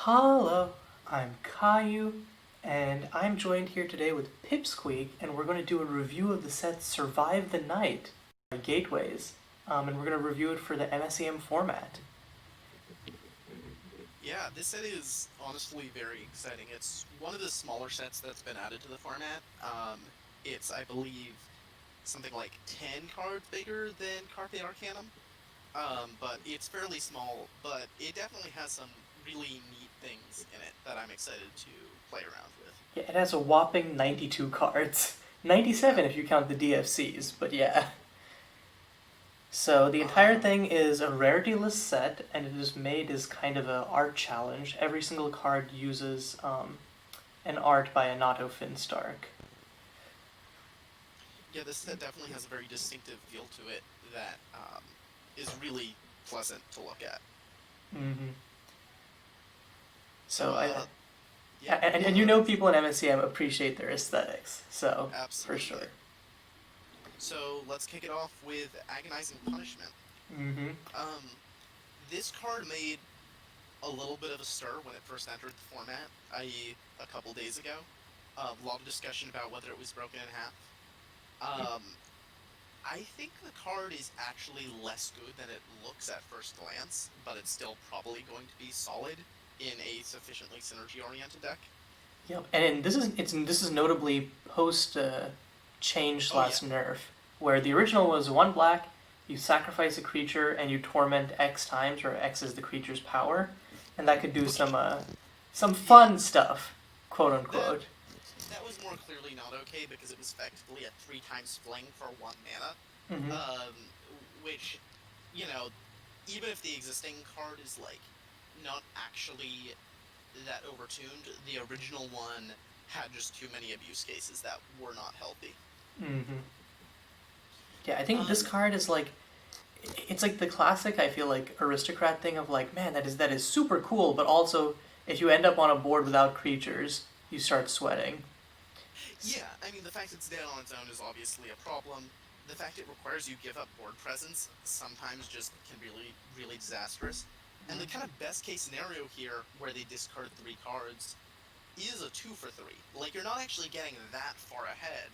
Hello, I'm Kayiu, and I'm joined here today with Pipsqueak, and we're going to do a review of the set Survive the Night by Gateways, and we're going to review it for the MSEM format. Yeah, this set is honestly very exciting. It's one of the smaller sets that's been added to the format. It's, I believe, something like 10 cards bigger than Carpe Arcanum. But it's fairly small, but it definitely has some really neat things in it that I'm excited to play around with. Yeah, it has a whopping 92 cards. Yeah. 97 if you count the DFCs, but yeah. So the entire Um, thing is a rarity-less set, and it is made as kind of an art challenge. Every single card uses an art by Anato Finnstark. yeah, this set definitely has a very distinctive feel to it that is really pleasant to look at. Mm-hmm. So, So I, yeah, and you know people in MSEM appreciate their aesthetics, so for absolutely. sure. So let's kick it off with Agonizing Punishment. Mm-hmm. Um, this card made a little bit of a stir when it first entered the format, i.e., a couple days ago. A lot of discussion about whether it was broken in half. Um, I think the card is actually less good than it looks at first glance, but it's still probably going to be solid in a sufficiently synergy-oriented deck. Yep. And this is notably post change Oh slash yeah, nerf, where the original was one black, you sacrifice a creature and you torment X times, or X is the creature's power, and that could do which some yeah, fun stuff, quote that unquote. that was more clearly not okay because it was effectively a three times fling for one mana. Mm-hmm. Um, which, you know, even if the existing card is like not actually that overtuned, the original one had just too many abuse cases that were not healthy. Mm-hmm. Yeah, I think this Um, card is like it's like the classic I feel like aristocrat thing of like, man, that is super cool, but also if you end up on a board without creatures, you start sweating. yeah, I mean, the fact it's dead on its own is obviously a problem. The fact it requires you give up board presence sometimes just can be really, really disastrous. And the kind of best case scenario here, where they discard three cards, is a two for three. Like, you're not actually getting that far ahead.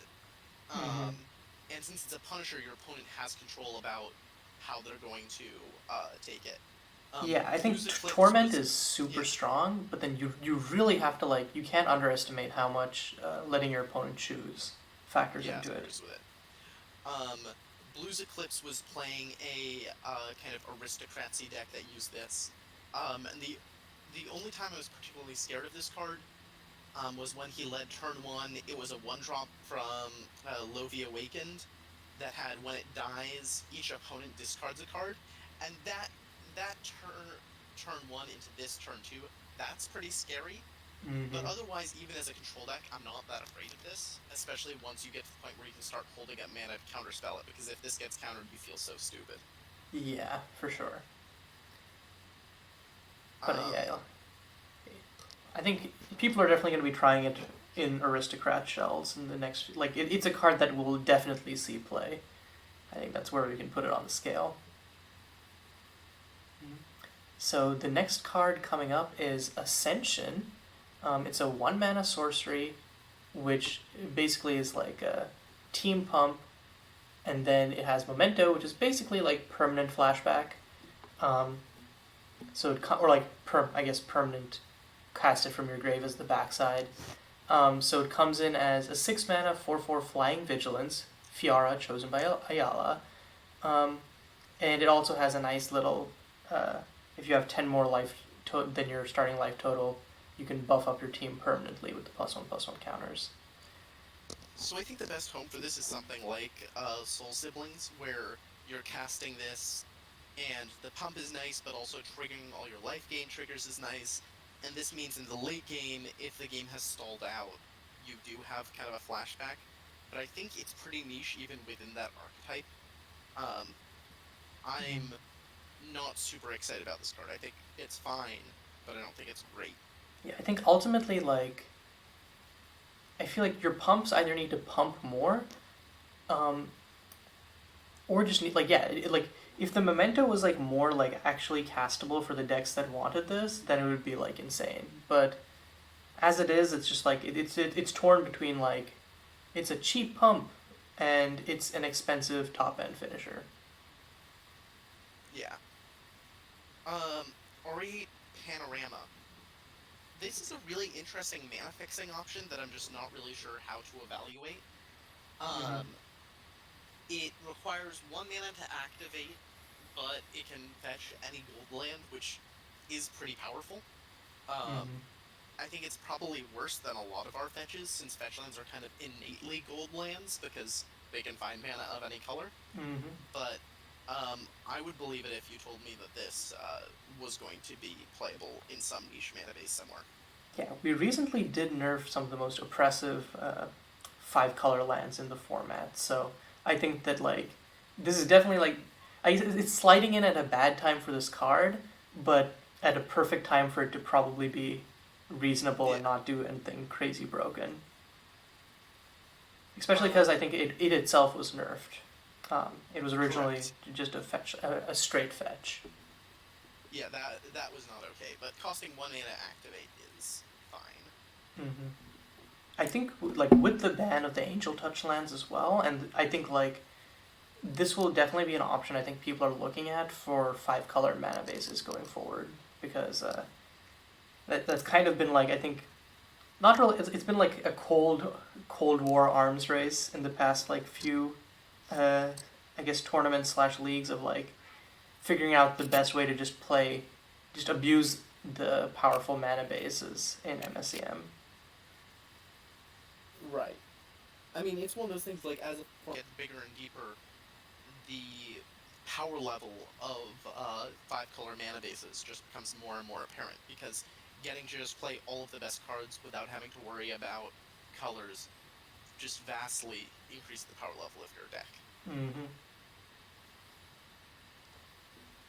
Mm-hmm. And since it's a Punisher, your opponent has control about how they're going to take it. Yeah, I think Blues Eclipse torment was, is super yeah, strong, but then you really have to like you can't underestimate how much letting your opponent choose factors yeah, into it. screws with it. Um, Blues Eclipse was playing a kind of aristocracy deck that used this. And the only time I was particularly scared of this card was when he led turn one. It was a one drop from Lovi Awakened that had when it dies, each opponent discards a card, and that turn one into this turn two, that's pretty scary. But Mm-hmm. otherwise, even as a control deck, I'm not that afraid of this, especially once you get to the point where you can start holding up mana to counterspell it, because if this gets countered, you feel so stupid. Yeah, for sure. But Um, yeah, I think people are definitely going to be trying it in aristocrat shells in the next. Like it's a card that will definitely see play. I think that's where we can put it on the scale. So the next card coming up is Ascension. It's a one mana sorcery, which basically is like a team pump, and then it has Memento, which is basically like permanent flashback. Um, or like I guess permanent, cast it from your grave as the backside. So it comes in as a 6 mana 4/4 flying vigilance, Fiara chosen by Ayala, um, and it also has a nice little. If you have 10 more life than your starting life total, you can buff up your team permanently with the +1/+1 counters. so I think the best home for this is something like Soul Siblings, where you're casting this, and the pump is nice, but also triggering all your life gain triggers is nice. And this means in the late game, if the game has stalled out, you do have kind of a flashback. But I think it's pretty niche even within that archetype. Um, I'm not super excited about this card. I think it's fine, but I don't think it's great. Yeah, I think ultimately, like, I feel like your pumps either need to pump more, um, or just need like if the memento was like more like actually castable for the decks that wanted this, then it would be like insane. But as it is, it's just like it's torn between like it's a cheap pump and it's an expensive top end finisher. Yeah. Ori Panorama. This is a really interesting mana fixing option that I'm just not really sure how to evaluate. Mm-hmm. It requires 1 mana to activate, but it can fetch any gold land, which is pretty powerful. Um, Mm-hmm. I think it's probably worse than a lot of our fetches, since fetch lands are kind of innately gold lands because they can find mana of any color. Mm-hmm. But I would believe it if you told me that this was going to be playable in some niche mana base somewhere. Yeah, we recently did nerf some of the most oppressive five color lands in the format, so I think that like this is definitely like it's sliding in at a bad time for this card, but at a perfect time for it to probably be reasonable Yeah. and not do anything crazy broken. Especially because I Um, think it itself was nerfed. It was originally Correct. just a fetch, a straight fetch. Yeah, that was not okay. But costing 1 mana to activate is fine. Mm-hmm. I think like with the ban of the Angel Touch lands as well, and I think like this will definitely be an option I think people are looking at for five color mana bases going forward because that's kind of been like I think not really it's been like a cold war arms race in the past like few uh, I guess tournaments slash leagues of like figuring out the best way to just abuse the powerful mana bases in MSEM. Right. I mean, it's one of those things like as a Get bigger and deeper, the power level of 5 color mana bases just becomes more and more apparent because getting to just play all of the best cards without having to worry about colors just vastly increase the power level of your deck. Mm-hmm.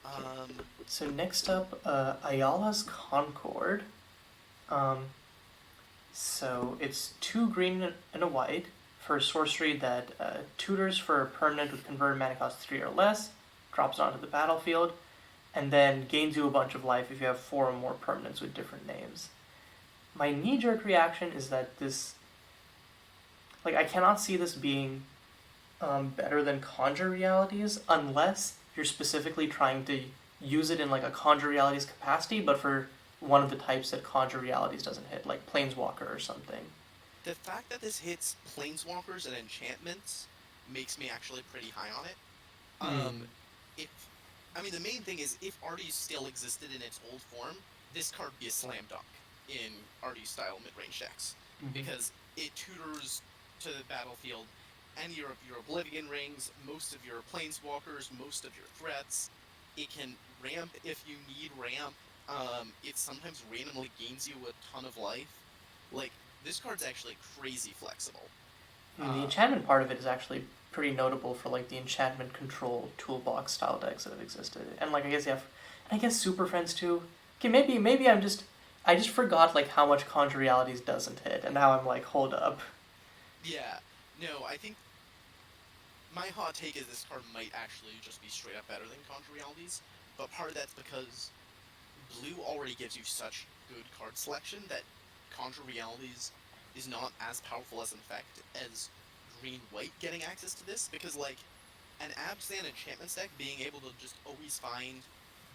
Um, So next up, Ayala's Concord. Um, so it's 2 green and a white for a sorcery that tutors for a permanent with converted mana cost 3 or less, drops onto the battlefield, and then gains you a bunch of life if you have 4 or more permanents with different names. My knee-jerk reaction is that this, like, I cannot see this being better than Conjure Realities unless you're specifically trying to use it in like a Conjure Realities capacity, but for one of the types that Conjure Realities doesn't hit, like Planeswalker or something. the fact that this hits planeswalkers and enchantments makes me actually pretty high on it. Mm. If I mean, the main thing is if Artie still existed in its old form, this card would be a slam dunk in Artie style mid range decks Mm-hmm. because it tutors to the battlefield any of your Oblivion Rings, most of your Planeswalkers, most of your threats. It can ramp if you need ramp. It sometimes randomly gains you a ton of life. Like, this card's actually crazy flexible. And the Um, enchantment part of it is actually pretty notable for like the enchantment control toolbox style decks that have existed, and like I guess Super Friends too. Okay, maybe I just forgot like how much Conjure Realities doesn't hit, and now I'm like, hold up. yeah, no, I think my hot take is this card might actually just be straight up better than Conjure Realities, but part of that's because blue already gives you such good card selection that Conjure Realities is not as powerful as an effect as green-white getting access to this, because, like, an Abzan enchantment deck being able to just always find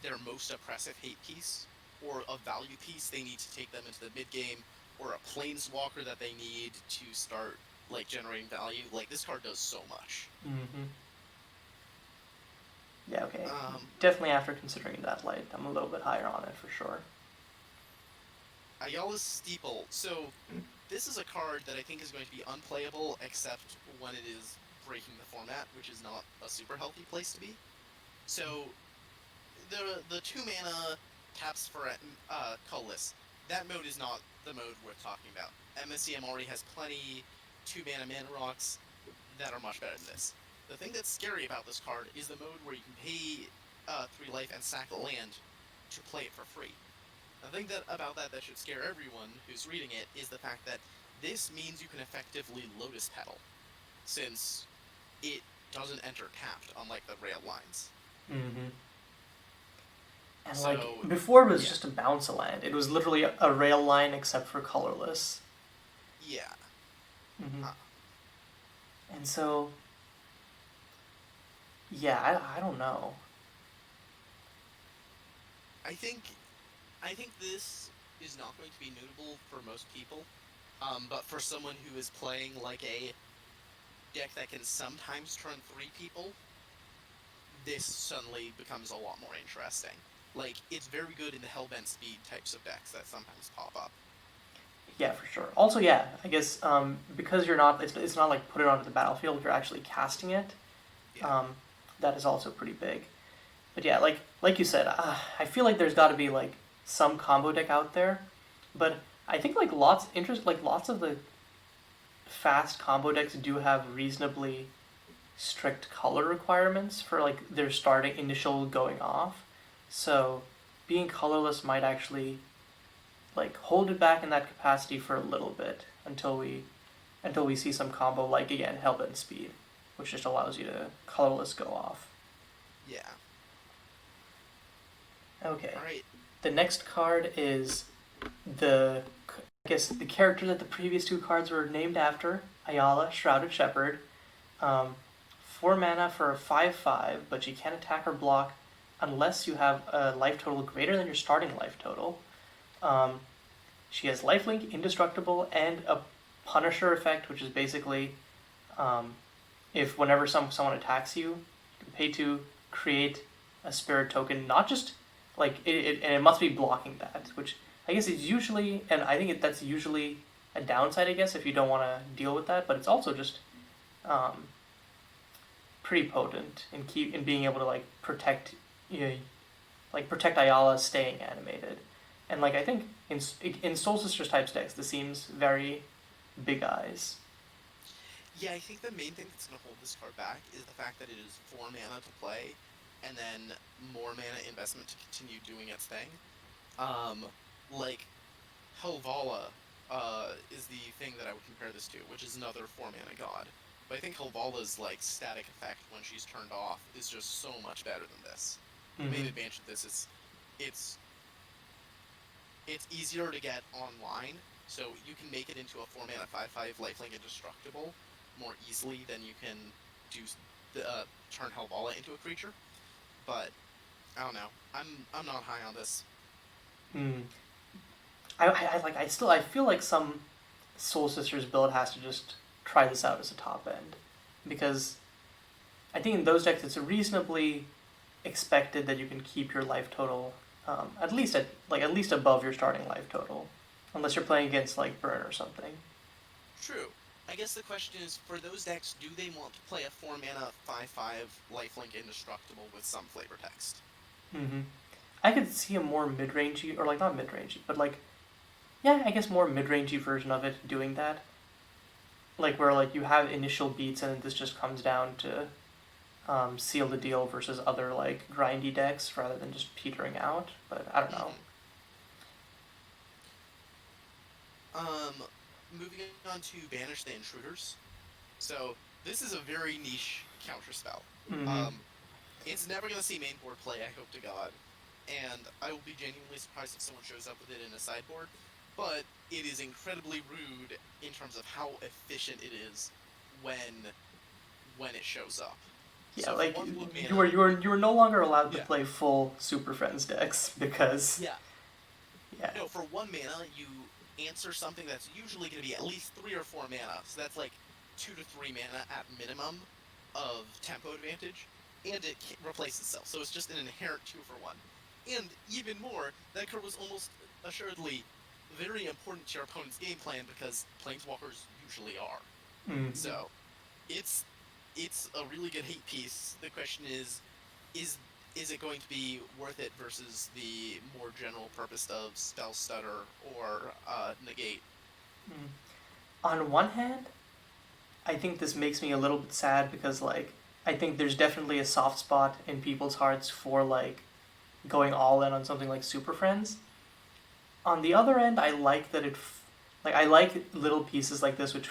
their most oppressive hate piece, or a value piece they need to take them into the mid-game, or a planeswalker that they need to start, like, generating value, like, this card does so much. Mm-hmm. Yeah, okay. Um, Definitely after considering that light, I'm a little bit higher on it for sure. Ayala's Steeple. So, this is a card that I think is going to be unplayable except when it is breaking the format, which is not a super healthy place to be. So, the 2 mana taps for colorless. That mode is not the mode we're talking about. MSEM already has plenty 2 mana rocks that are much better than this. The thing that's scary about this card is the mode where you can pay 3 life and sack the land to play it for free. The thing about that should scare everyone who's reading it is the fact that this means you can effectively Lotus Petal, since it doesn't enter tapped, unlike the rail lines. Mm-hmm. And So like before, it was yeah, just a bounce land. It was literally a rail line except for colorless. yeah. Mm-hmm. Uh, And so, yeah, I don't know. I think I think this is not going to be notable for most people. But for someone who is playing like a deck that can sometimes turn three people, this suddenly becomes a lot more interesting. Like, it's very good in the Hellbent speed types of decks that sometimes pop up. Yeah, for sure. Also, yeah, I guess because you're not, it's not like put it onto the battlefield. You're actually casting it. Yeah. Um, that is also pretty big. But yeah, like you said, I feel like there's got to be like some combo deck out there, but I think like lots of the fast combo decks do have reasonably strict color requirements for like their starting initial going off. So being colorless might actually like hold it back in that capacity for a little bit until we see some combo like again Hellbent Speed, which just allows you to colorless go off. Yeah. Okay. Alright. The next card is the I guess the character that the previous two cards were named after, Ayala, Shrouded Shepherd. Um, 4 mana for a 5/5, but you can't attack or block unless you have a life total greater than your starting life total. Um, she has lifelink, indestructible, and a Punisher effect, which is basically um, if whenever someone attacks you, you can pay to create a spirit token, not just like and it must be blocking that, which I guess is usually, and I think that's usually a downside, I guess, if you don't want to deal with that. But it's also just um, pretty potent in being able to like protect you know, like protect Ayala staying animated, and like I think in Soul Sisters types decks this seems very big eyes. Yeah, I think the main thing that's going to hold this card back is the fact that it is 4 mana to play, and then more mana investment to continue doing its thing. Um, like, Helvala is the thing that I would compare this to, which is another 4 mana god. But I think Helvala's like static effect when she's turned off is just so much better than this. The main Mm-hmm. advantage of this is it's it's easier to get online, so you can make it into a 4 mana 5/5 lifelink indestructible more easily than you can do turn Helvala into a creature. But I don't know. I'm not high on this. Mm. I feel like some Soul Sisters build has to just try this out as a top end, because I think in those decks it's reasonably expected that you can keep your life total at least above your starting life total, unless you're playing against like Burn or something. True. I guess the question is, for those decks, do they want to play a 4 mana 5/5 lifelink indestructible with some flavor text? Mm-hmm. I could see a more mid-rangey, or like not mid-rangey, but like yeah, I guess more mid-rangey version of it doing that, like where like you have initial beats and this just comes down to seal the deal versus other like grindy decks rather than just petering out. But I don't know. Mm-hmm. Um, moving on to Banish the Intruders. So this is a very niche counterspell. Mm-hmm. Um, it's never gonna see main board play, I hope to God, and I will be genuinely surprised if someone shows up with it in a sideboard. But it is incredibly rude in terms of how efficient it is when when it shows up. Yeah, So for like 1 blue you were mana, you were you were no longer allowed to yeah, play full Super Friends decks because yeah, yeah. no, for 1 mana you answer something that's usually going to be at least 3 or 4 mana. So that's like 2 to 3 mana at minimum of tempo advantage, and it replaces itself. So it's just an inherent 2 for 1. And even more, that card was almost assuredly very important to your opponent's game plan because planeswalkers usually are. Mm. So it's it's a really good hate piece. The question is is it going to be worth it versus the more general purpose of spell stutter or negate? Mm. On one hand, I think this makes me a little bit sad because like I think there's definitely a soft spot in people's hearts for like going all in on something like Super Friends. On the other end, I like that like I like little pieces like this which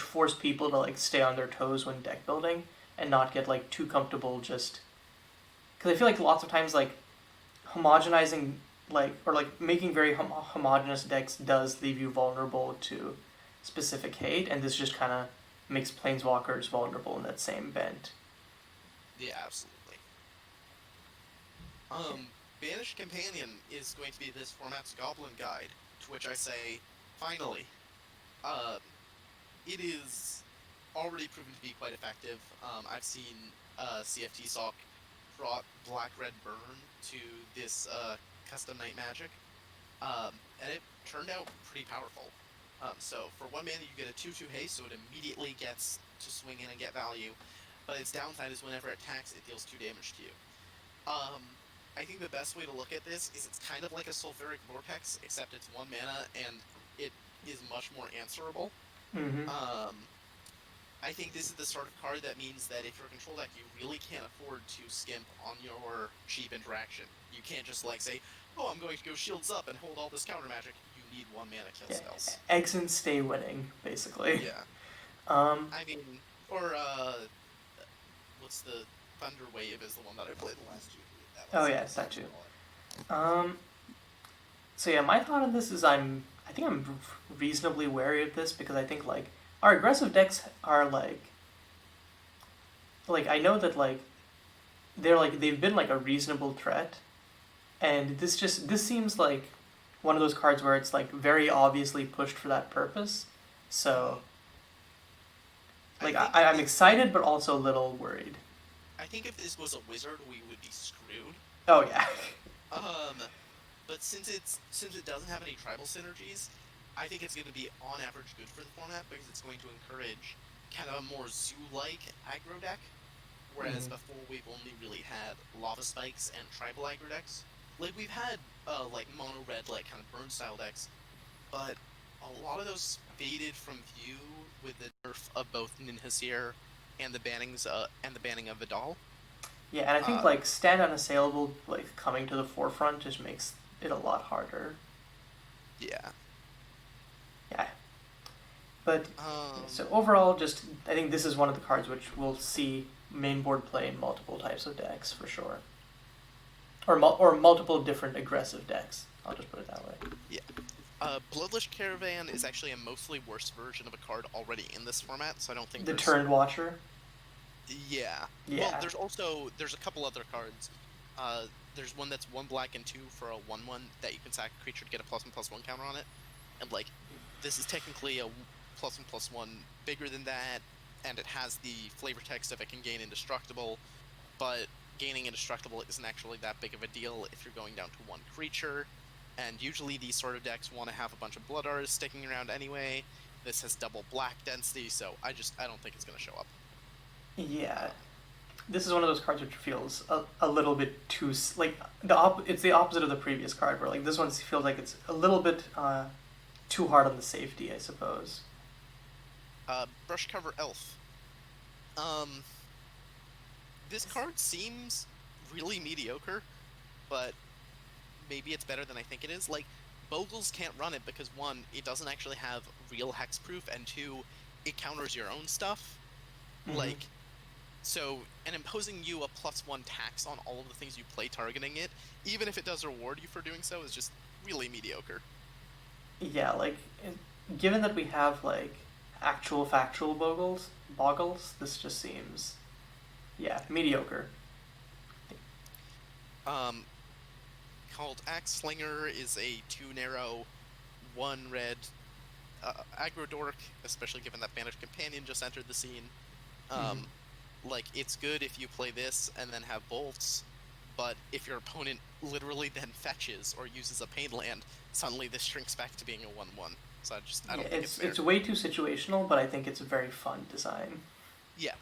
force people to like stay on their toes when deck building and not get like too comfortable just because I feel like lots of times like homogenizing or making very homogeneous decks does leave you vulnerable to specific hate, and this just kind of makes planeswalkers vulnerable in that same bent. Yeah, absolutely. Banished Companion is going to be this format's Goblin Guide, to which I say, finally. Um, it is already proven to be quite effective. I've seen CFT Sock brought Black Red Burn to this custom Night Magic, and it turned out pretty powerful. So for 1 mana, you get a 2/2 haste, so it immediately gets to swing in and get value. But its downside is whenever it attacks, it deals 2 damage to you. I think the best way to look at this is it's kind of like a Sulfuric Vortex, except it's 1 mana and it is much more answerable. Mm-hmm. I think this is the sort of card that means that if you're a control deck, you really can't afford to skimp on your cheap interaction. You can't just like say, oh, I'm going to go shields up and hold all this counter magic. You need 1 mana kill spells. Exit stay winning, basically. Yeah. I mean, or what's the Thunder Wave is the one that I played the last 2. Oh yeah, it's that too. So yeah, my thought on this is I think I'm reasonably wary of this because I think like our aggressive decks are like I know that like they've been like a reasonable threat, and this seems like one of those cards where it's like very obviously pushed for that purpose. So like I'm excited but also a little worried. I think if this was a wizard, we would be screwed. Oh yeah. But since it doesn't have any tribal synergies, I think it's going to be on average good for the format because it's going to encourage kind of a more zoo-like aggro deck, whereas before we've only really had lava spikes and tribal aggro decks. Like we've had like mono red like kind of burn style decks, but a lot of those faded from view with the nerf of both Ninhasir and the banning of Vidal. Yeah, and I think like stand unassailable like coming to the forefront just makes it a lot harder. Yeah. Yeah. But so overall, just I think this is one of the cards which we'll see mainboard play in multiple types of decks for sure, or multiple different aggressive decks. I'll just put it that way. Yeah. Bloodless Caravan is actually a mostly worse version of a card already in this format, so I don't think the Turn Watcher. Yeah. Well, there's a couple other cards. There's one that's 1 black and 2 for a 1/1 that you can sack a creature to get a +1/+1 counter on it, and like this is technically a +1/+1 bigger than that, and it has the flavor text of it can gain indestructible, but gaining indestructible isn't actually that big of a deal if you're going down to 1 creature, and usually these sort of decks want to have a bunch of Blood Artists sticking around anyway. This has double black density, so I don't think it's going to show up. Yeah, this is one of those cards which feels a little bit too like it's the opposite of the previous card where like this one feels like it's a little bit too hard on the safety, I suppose. Brush Cover Elf. This card seems really mediocre, but maybe it's better than I think it is. Like, Bogles can't run it because 1, it doesn't actually have real hexproof, and 2, it counters your own stuff. Like, so, and imposing you a +1 tax on all of the things you play targeting it, even if it does reward you for doing so, is just really mediocre. Yeah, like, given that we have, like, actual factual boggles, this just seems, yeah, mediocre. Called Axe Slinger is a 2-narrow, 1 red aggro dork, especially given that Banished Companion just entered the scene. Like, it's good if you play this and then have bolts, but if your opponent literally then fetches or uses a pain land, suddenly this shrinks back to being a 1/1. So I don't think it's fair. It's way too situational, but I think it's a very fun design. Yeah.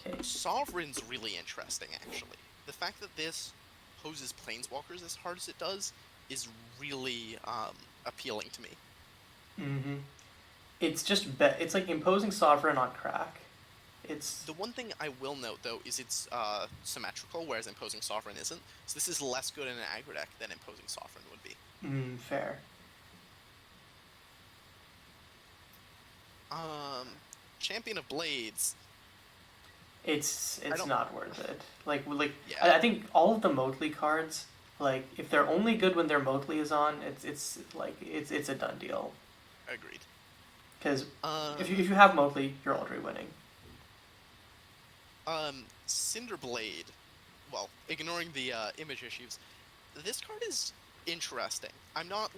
Okay. Sovereign's really interesting, actually. The fact that this poses Planeswalkers as hard as it does is really appealing to me. It's just it's like imposing Sovereign on crack. It's the one thing I will note though is it's symmetrical, whereas imposing Sovereign isn't. So this is less good in an aggro deck than imposing Sovereign would be. Fair. Champion of Blades. It's don't. not worth it. Yeah, I think all of the Motli cards, like if they're only good when their Motli is on, it's a done deal. agreed. Because if Um, you have Motli, you're already winning. Cinderblade. Well, ignoring the image issues, this card is interesting. I'm not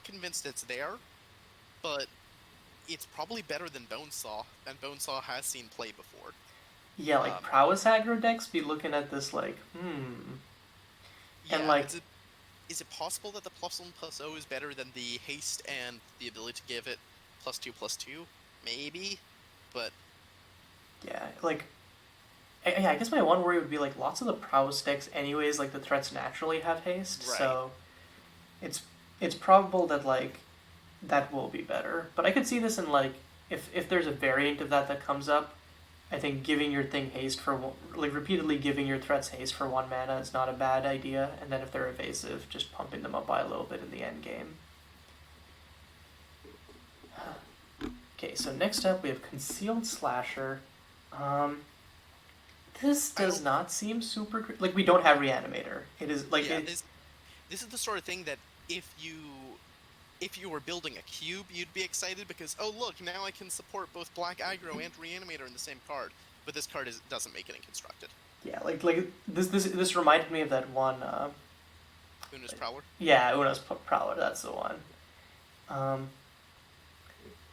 convinced it's there, but it's probably better than Bonesaw, and Bonesaw has seen play before. Yeah, like Um, prowess aggro decks be looking at this and yeah, like is it possible that the +1/+0 is better than the haste and the ability to give it +2/+2? Maybe, but yeah, yeah, I guess my one worry would be like lots of the prowess decks anyways, like the threats naturally have haste, right. so it's it's probable that like that will be better. But I could see this in like if there's a variant of that comes up, I think giving your thing haste for like repeatedly giving your threats haste for 1 mana is not a bad idea, and then if they're evasive, just pumping them up by a little bit in the end game. Okay, so next up we have Concealed Slasher. Um, this I does don't. not seem super like we don't have Reanimator. It is like Yeah, it. this is the sort of thing that if you were building a cube, you'd be excited because, oh look, now I can support both Black Aggro and Reanimator in the same card. But this card doesn't make it in constructed. Yeah, like this reminded me of that one. Una's Prowler. Yeah, Uno's Prowler. That's the one. Um,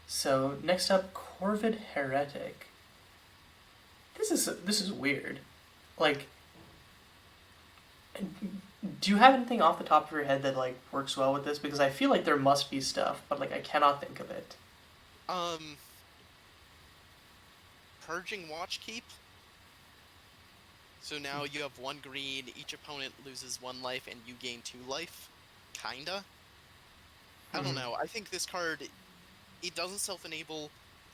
so next up, Corvid Heretic. This is weird. Like, do you have anything off the top of your head that like works well with this? Because I feel like there must be stuff, but like I cannot think of it. Um, Purging Watchkeep. So now you have 1 green, each opponent loses 1 life, and you gain 2 life. Kinda. I don't Hmm. know. I think this card, it doesn't self-enable,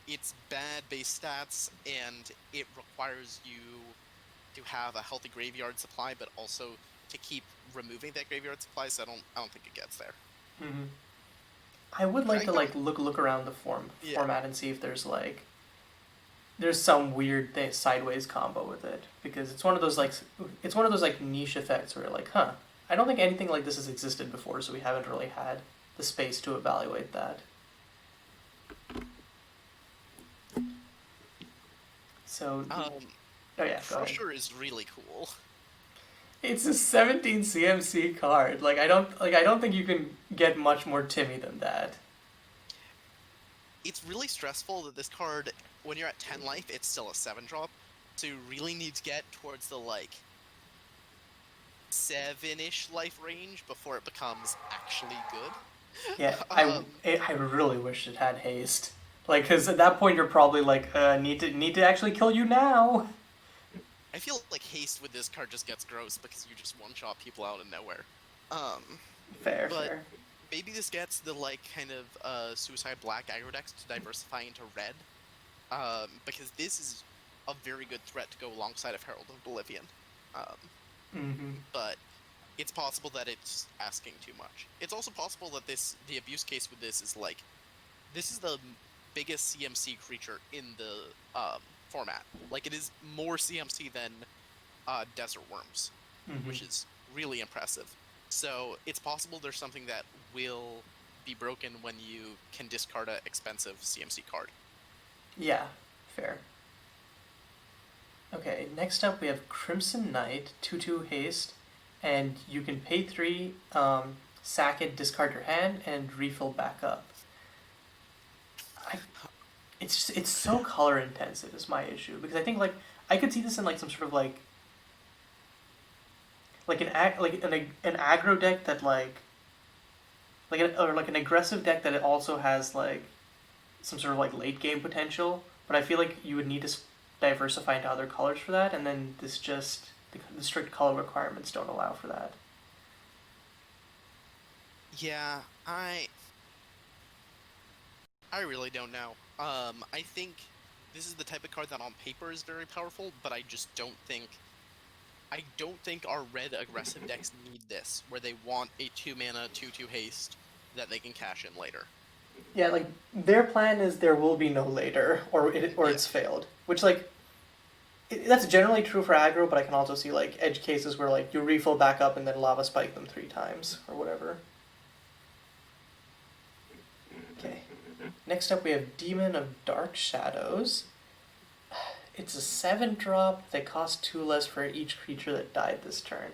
it's bad base stats, and it requires you to have a healthy graveyard supply, but also to keep removing that graveyard supply, so I don't think it gets there. Hmm. I would like Trying to down. like look around the Yeah. format and see if there's some weird sideways combo with it because it's one of those like niche effects where you're like, huh, I don't think anything like this has existed before, so we haven't really had the space to evaluate that. So, Um, oh yeah, go ahead. Crusher is really cool. It's a 17 CMC card. I don't think you can get much more Timmy than that. It's really stressful that this card, when you're at 10 life, it's still a 7-drop, so you really need to get towards the, like, 7-ish life range before it becomes actually good. Yeah, um, I really wish it had haste. Like, cause at that point you're probably like, need to actually kill you now. I feel like haste with this card just gets gross because you just one-shot people out of nowhere. Um, Fair, but fair. maybe this gets the, like, kind of suicide black aggro decks to diversify into red, because this is a very good threat to go alongside of Herald of Oblivion. Um, Mm-hmm. but it's possible that it's asking too much. It's also possible that the abuse case with this is like, this is the biggest CMC creature in the format. Like, it is more CMC than Desert Worms, Mm-hmm. which is really impressive. So it's possible there's something that will be broken when you can discard an expensive CMC card. Yeah, fair. Okay, next up we have Crimson Knight, 2/2 haste, and you can pay 3, sack it, discard your hand, and refill back up. I, it's so color intensive is my issue because I think like I could see this in like some sort of like an aggro deck that or like an aggressive deck that it also has like some sort of like late game potential. But I feel like you would need to diversify into other colors for that, and then the strict color requirements don't allow for that. Yeah, I really don't know. I think this is the type of card that on paper is very powerful, but I don't think our red aggressive decks need this, where they want a 2 mana 2/2 haste that they can cash in later. Yeah, like their plan is there will be no later, or Yeah. it's failed. Which like that's generally true for aggro, but I can also see like edge cases where like you refill back up and then lava spike them 3 times or whatever. Okay. Next up we have Demon of Dark Shadows. It's a 7-drop. They cost 2 less for each creature that died this turn.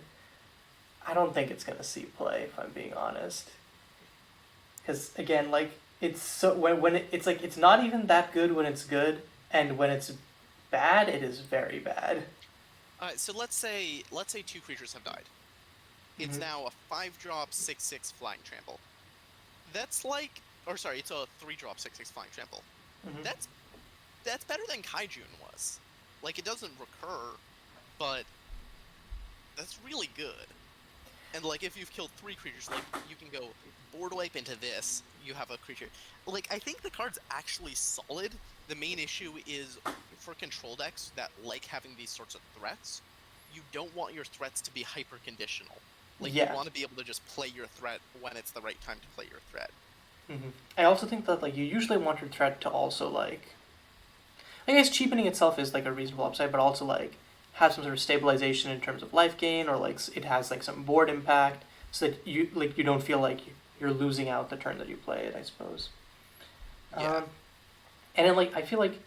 I don't think it's gonna see play if I'm being honest. Because again, like it's so when it's like it's not even that good when it's good, and when it's bad, it is very bad. Alright, so let's say 2 creatures have died. It's Mhm. now a 5-drop 6/6 flying trample. That's like, or sorry, it's a 3-drop 6/6 flying trample. Mhm. That's better than Kaiju was. Like, it doesn't recur, but that's really good. And like, if you've killed 3 creatures, like you can go board wipe into this. You have a creature. Like, I think the card's actually solid. The main issue is for control decks that like having these sorts of threats. You don't want your threats to be hyper conditional. Like, you Yeah. want to be able to just play your threat when it's the right time to play your threat. Mhm. I also think that like you usually want your threat to also like, I guess cheapening itself is like a reasonable upside, but also like have some sort of stabilization in terms of life gain, or like it has like some board impact, so that you don't feel like you're losing out the turn that you play it, I suppose. Yeah. Um, and then like I feel like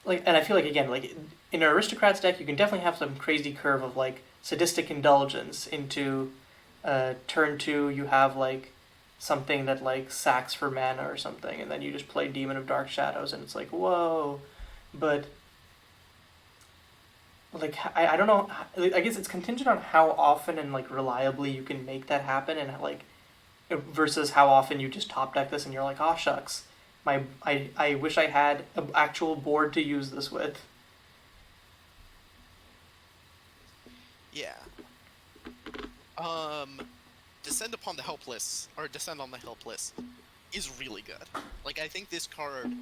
again like in an aristocrats deck you can definitely have some crazy curve of like sadistic indulgence into turn 2 you have like something that like sacks for mana or something, and then you just play Demon of Dark Shadows and it's like whoa, but like I don't know, I guess it's contingent on how often and like reliably you can make that happen, and like versus how often you just top deck this and you're like, oh shucks, I wish I had an actual board to use this with. Yeah. Um, Descend upon the helpless, or Descend on the helpless, is really good. Like, I think this card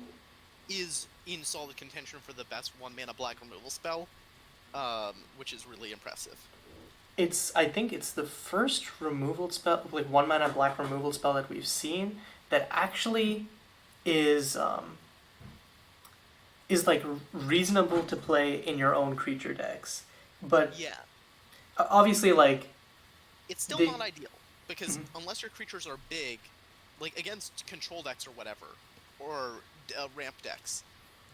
is in solid contention for the best 1-mana black removal spell, which is really impressive. I think it's the first removal spell, like 1 mana black removal spell that we've seen that actually is is like reasonable to play in your own creature decks. But Yeah, obviously, like it's still they. not ideal, because Mhm. unless your creatures are big, like against control decks or whatever, or ramp decks,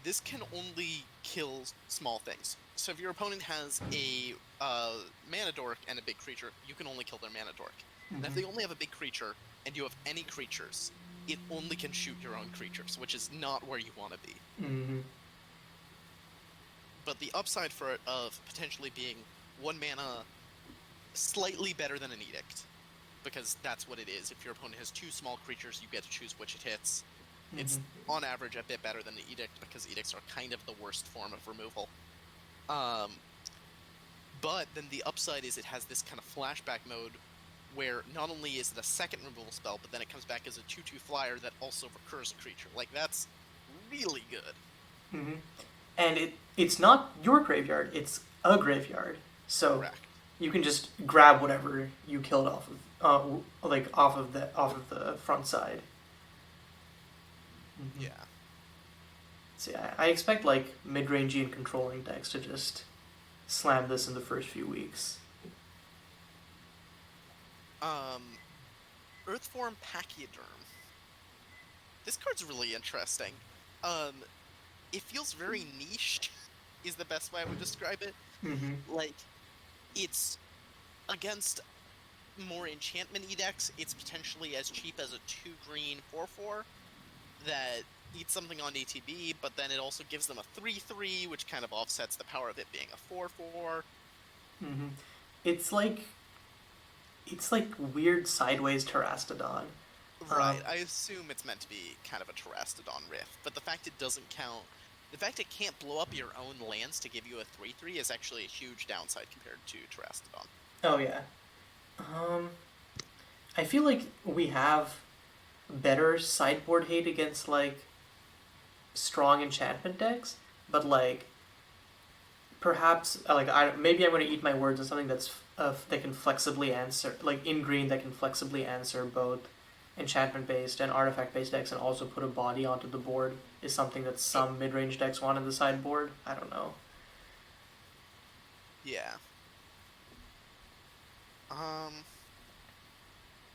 this can only kill small things. So if your opponent has a mana dork and a big creature, you can only kill their mana dork. And if Mhm. they only have a big creature and you have any creatures, it only can shoot your own creatures, which is not where you want to be. Mhm. But the upside for it of potentially being 1 mana slightly better than an edict, because that's what it is. If your opponent has 2 small creatures, you get to choose which it hits. It's Mhm. on average a bit better than the edict, because edicts are kind of the worst form of removal. But then the upside is it has this kind of flashback mode where not only is it a second removal spell, but then it comes back as a 2/2 flyer that also recurs a creature. Like, that's really good. Mhm. And it's not your graveyard; it's a graveyard. So Correct. you can just grab whatever you killed off of, like off of the front side. Mhm. Yeah. So yeah, I expect like mid-rangey and controlling decks to just slam this in the first few weeks. Earthform Pachyderm. This card's really interesting. Um, it feels very niche, is the best way I would describe it. Mm-hmm. Like, it's against more enchantment decks, it's potentially as cheap as a 2 green 4/4 that eats something on ATB, but then it also gives them a 3/3, which kind of offsets the power of it being a 4/4. Mm-hmm. It's like it's like weird sideways Terastodon. Right, I assume it's meant to be kind of a Terastodon riff, but the fact it doesn't count, the fact it can't blow up your own lands to give you a 3/3 is actually a huge downside compared to Terastodon. Oh yeah. Um, I feel like we have better sideboard hate against like strong enchantment decks, but like perhaps like I maybe I'm going to eat my words on something that's that can flexibly answer, like in green that can flexibly answer both enchantment-based and artifact-based decks and also put a body onto the board is something that some mid-range decks want in the sideboard. I don't know. Yeah.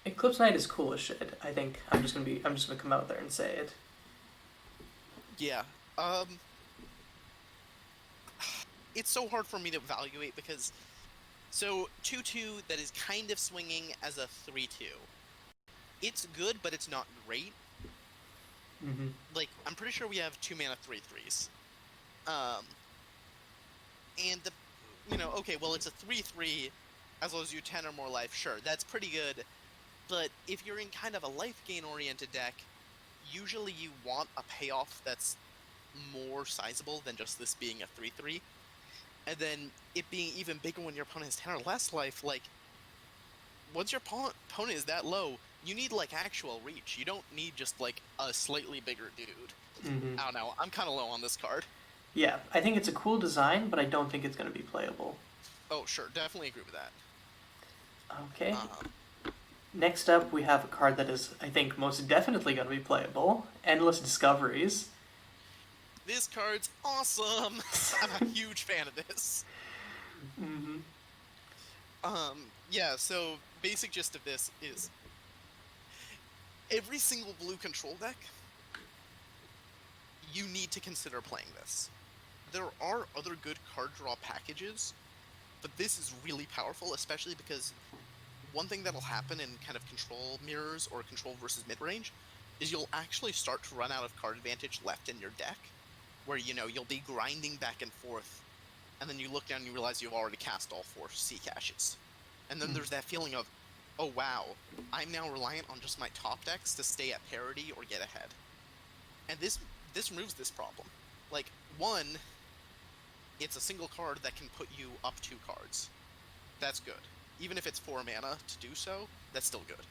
Eclipse Knight is cool as shit. I think I'm just gonna come out there and say it. Yeah. It's so hard for me to evaluate because, so 2/2 that is kind of swinging as a 3/2. It's good, but it's not great. Mm-hmm. Like, I'm pretty sure we have 2 mana 3/3s. And okay, well, it's a 3/3 as long as you 10 or more life. Sure, that's pretty good. But if you're in kind of a life gain oriented deck, usually you want a payoff that's more sizable than just this being a 3/3. And then it being even bigger when your opponent has 10 or less life. Like, once your opponent is that low, you need, like, actual reach. You don't need just, like, a slightly bigger dude. Mm-hmm. I don't know. I'm kind of low on this card. Yeah, I think it's a cool design, but I don't think it's going to be playable. Oh, sure. Definitely agree with that. Okay. Next up, we have a card that is, I think, most definitely going to be playable. Endless Discoveries. This card's awesome! I'm a huge fan of this. Mm-hmm. Yeah, so basic gist of this is every single blue control deck, you need to consider playing this. There are other good card draw packages, but this is really powerful, especially because one thing that'll happen in kind of control mirrors or control versus mid-range is you'll actually start to run out of card advantage left in your deck, where, you'll be grinding back and forth, and then you look down and you realize you've already cast all 4 sea caches. And then there's that feeling of, oh wow, I'm now reliant on just my top decks to stay at parity or get ahead. And this removes this problem. Like, 1, it's a single card that can put you up 2 cards. That's good. Even if it's 4 mana to do so, that's still good.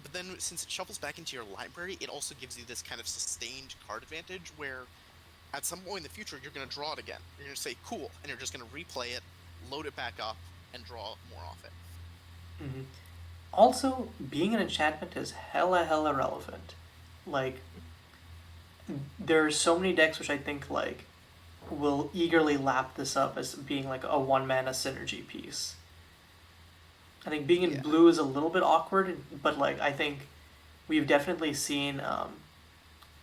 But then, since it shuffles back into your library, it also gives you this kind of sustained card advantage where at some point in the future, you're going to draw it again. You're going to say, cool, and you're just going to replay it, load it back up, and draw more off it. Mm-hmm. Also, being an enchantment is hella relevant. Like, there are so many decks which I think, like, will eagerly lap this up as being, like, a 1-mana synergy piece. I think being in blue is a little bit awkward, but, like, I think we've definitely seen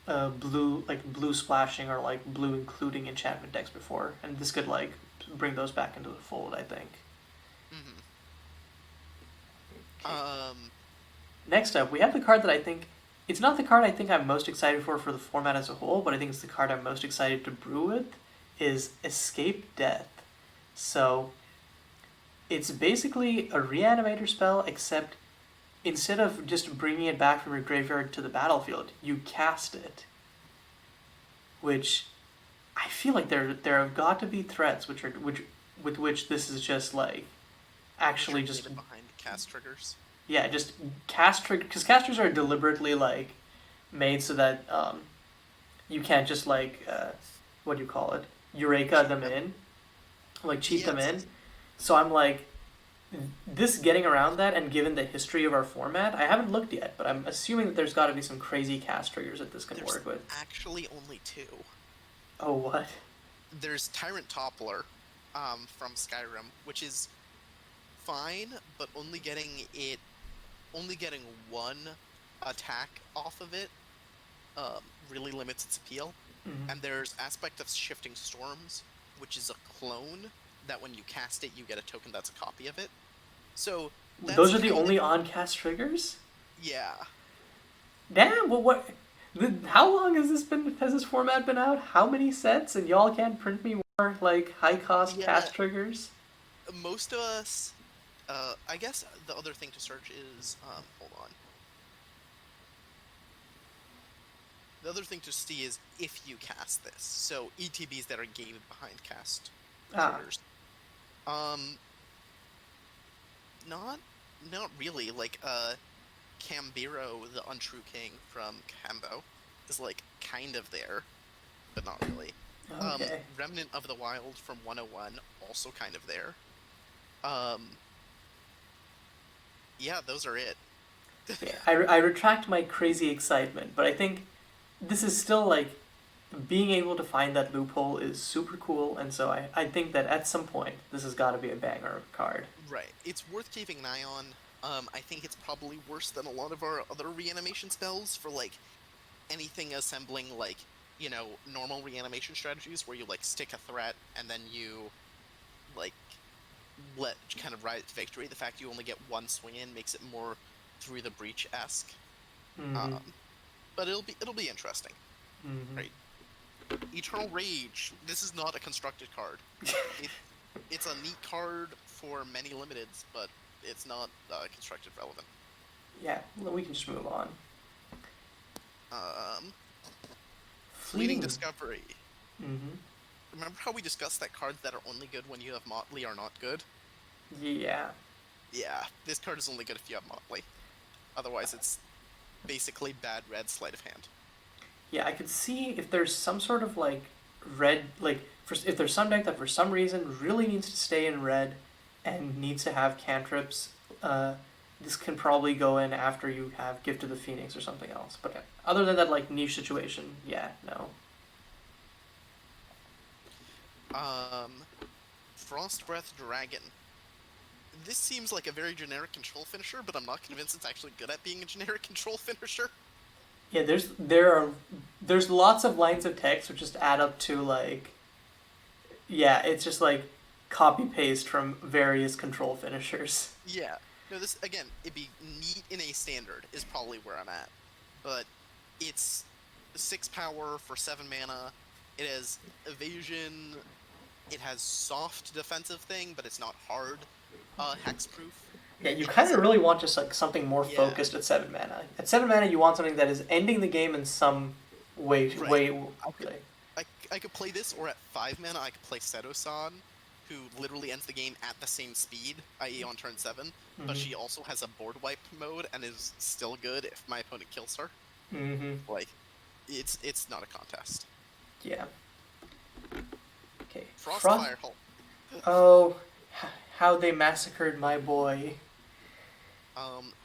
blue splashing or, like, blue including enchantment decks before, and this could, like, bring those back into the fold, I think. Mm-hmm. Okay. Next up, we have the card that I think, it's not the card I think I'm most excited for the format as a whole, but I think it's the card I'm most excited to brew with, is Escape Death. So, it's basically a reanimator spell, except instead of just bringing it back from your graveyard to the battlefield, you cast it. Which, I feel like there have got to be threats with which this is just like, actually just behind cast triggers. Yeah, just cast trigger, because casters are deliberately like made so that you can't just like what do you call it? Eureka them in, like cheat them in. So I'm like, this getting around that, and given the history of our format, I haven't looked yet, but I'm assuming that there's got to be some crazy cast triggers that this can work with. Actually, only 2. Oh, what? There's Tyrant Toppler from Skyrim, which is fine, but only getting 1 attack off of it really limits its appeal. Mm-hmm. And there's Aspect of Shifting Storms, which is a clone that when you cast it, you get a token that's a copy of it. So those are the only on-cast triggers? Yeah. Damn. Well, what? How long has this format been out? How many sets? And y'all can't print me more like high-cost cast triggers? Most of us. I guess the other thing to search is hold on. The other thing to see is if you cast this. So ETBs that are gated behind cast triggers. Not really. Like Cambiro, the Untrue King from Cambo, is like kind of there, but not really. Okay. Remnant of the Wild from 101, also kind of there. Yeah, those are it. Yeah, I retract my crazy excitement, but I think this is still like being able to find that loophole is super cool, and so I think that at some point this has got to be a banger card. Right. It's worth keeping an eye on. I think it's probably worse than a lot of our other reanimation spells for like anything assembling like, normal reanimation strategies where you like stick a threat and then you like let kind of ride to victory. The fact you only get one swing in makes it more through the breach-esque. Mm-hmm. Um, but it'll be interesting. Mm-hmm. Right. Eternal Rage. This is not a constructed card. It, it's a neat card for many limiteds, but it's not constructed relevant. Yeah, we can just move on. Fleeting Discovery. Mm-hmm. Remember how we discussed that cards that are only good when you have Motley are not good? Yeah. Yeah, this card is only good if you have Motley. Otherwise, it's basically bad red sleight of hand. Yeah, I could see if there's some sort of like red, like if there's some deck that for some reason really needs to stay in red and needs to have cantrips, this can probably go in after you have Gift of the Phoenix or something else. But other than that, like niche situation, yeah, no. Frost Breath Dragon. This seems like a very generic control finisher, but I'm not convinced it's actually good at being a generic control finisher. Yeah, there's lots of lines of text which just add up to like, yeah, it's just like copy paste from various control finishers. Yeah. No, this, again, it'd be neat in a standard, is probably where I'm at. But it's 6 power for 7 mana. It has evasion. It has soft defensive thing, but it's not hard hexproof. Yeah, you It kind has of really want just like something more Yeah. focused at 7 mana. At 7 mana, you want something that is ending the game in some way. Right. Like, I could play this, or at 5 mana, I could play Seto-san, who literally ends the game at the same speed, i.e. on turn 7, but she also has a board wipe mode and is still good if my opponent kills her. Mm-hmm. Like, it's not a contest. Yeah. Okay. Frostfire Hulk. Oh, how they massacred my boy.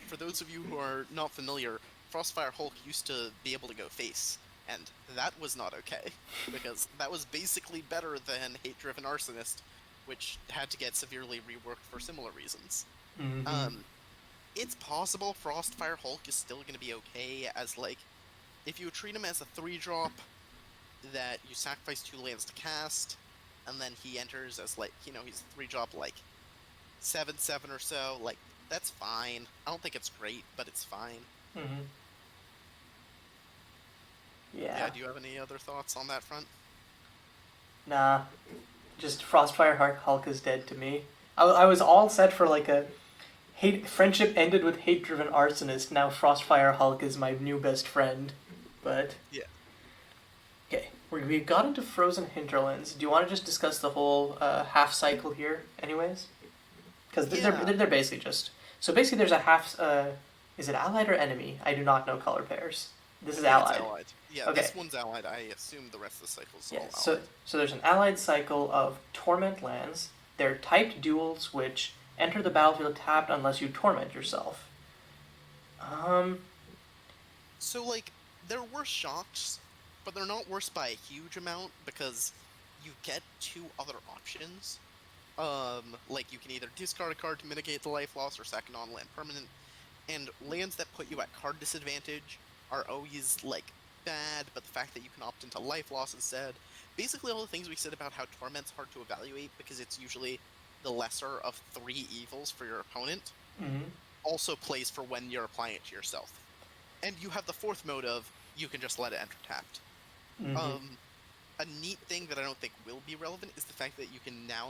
For those of you who are not familiar, Frostfire Hulk used to be able to go face, and that was not okay, because that was basically better than Hate-Driven Arsonist, which had to get severely reworked for similar reasons. Mm-hmm. It's possible Frostfire Hulk is still going to be okay as, like, if you treat him as a 3-drop that you sacrifice 2 lands to cast, and then he enters as, like, he's 3-drop, like, 7/7 or so, like, that's fine. I don't think it's great, but it's fine. Mm-hmm. Yeah, do you have any other thoughts on that front? Nah. Just Frostfire Hulk is dead to me. I was all set for like a friendship ended with hate-driven arsonist. Now Frostfire Hulk is my new best friend. But yeah. Okay, we've got into Frozen Hinterlands. Do you want to just discuss the whole half cycle here, anyways? Because they're basically just basically there's a half. Is it allied or enemy? I do not know color pairs. This is allied. It's allied. Yeah, okay. This one's allied. I assume the rest of the cycle's all allied. So there's an allied cycle of Torment lands. They're typed duels which enter the battlefield tapped unless you torment yourself. So, like, they're worse shocks, but they're not worse by a huge amount because you get 2 other options. Like, you can either discard a card to mitigate the life loss or sack a non-land permanent, and lands that put you at card disadvantage are always, like, bad, but the fact that you can opt into life loss instead. Basically all the things we said about how Torment's hard to evaluate because it's usually the lesser of 3 evils for your opponent, also plays for when you're applying it to yourself. And you have the 4th mode of, you can just let it enter tapped. A neat thing that I don't think will be relevant is the fact that you can now,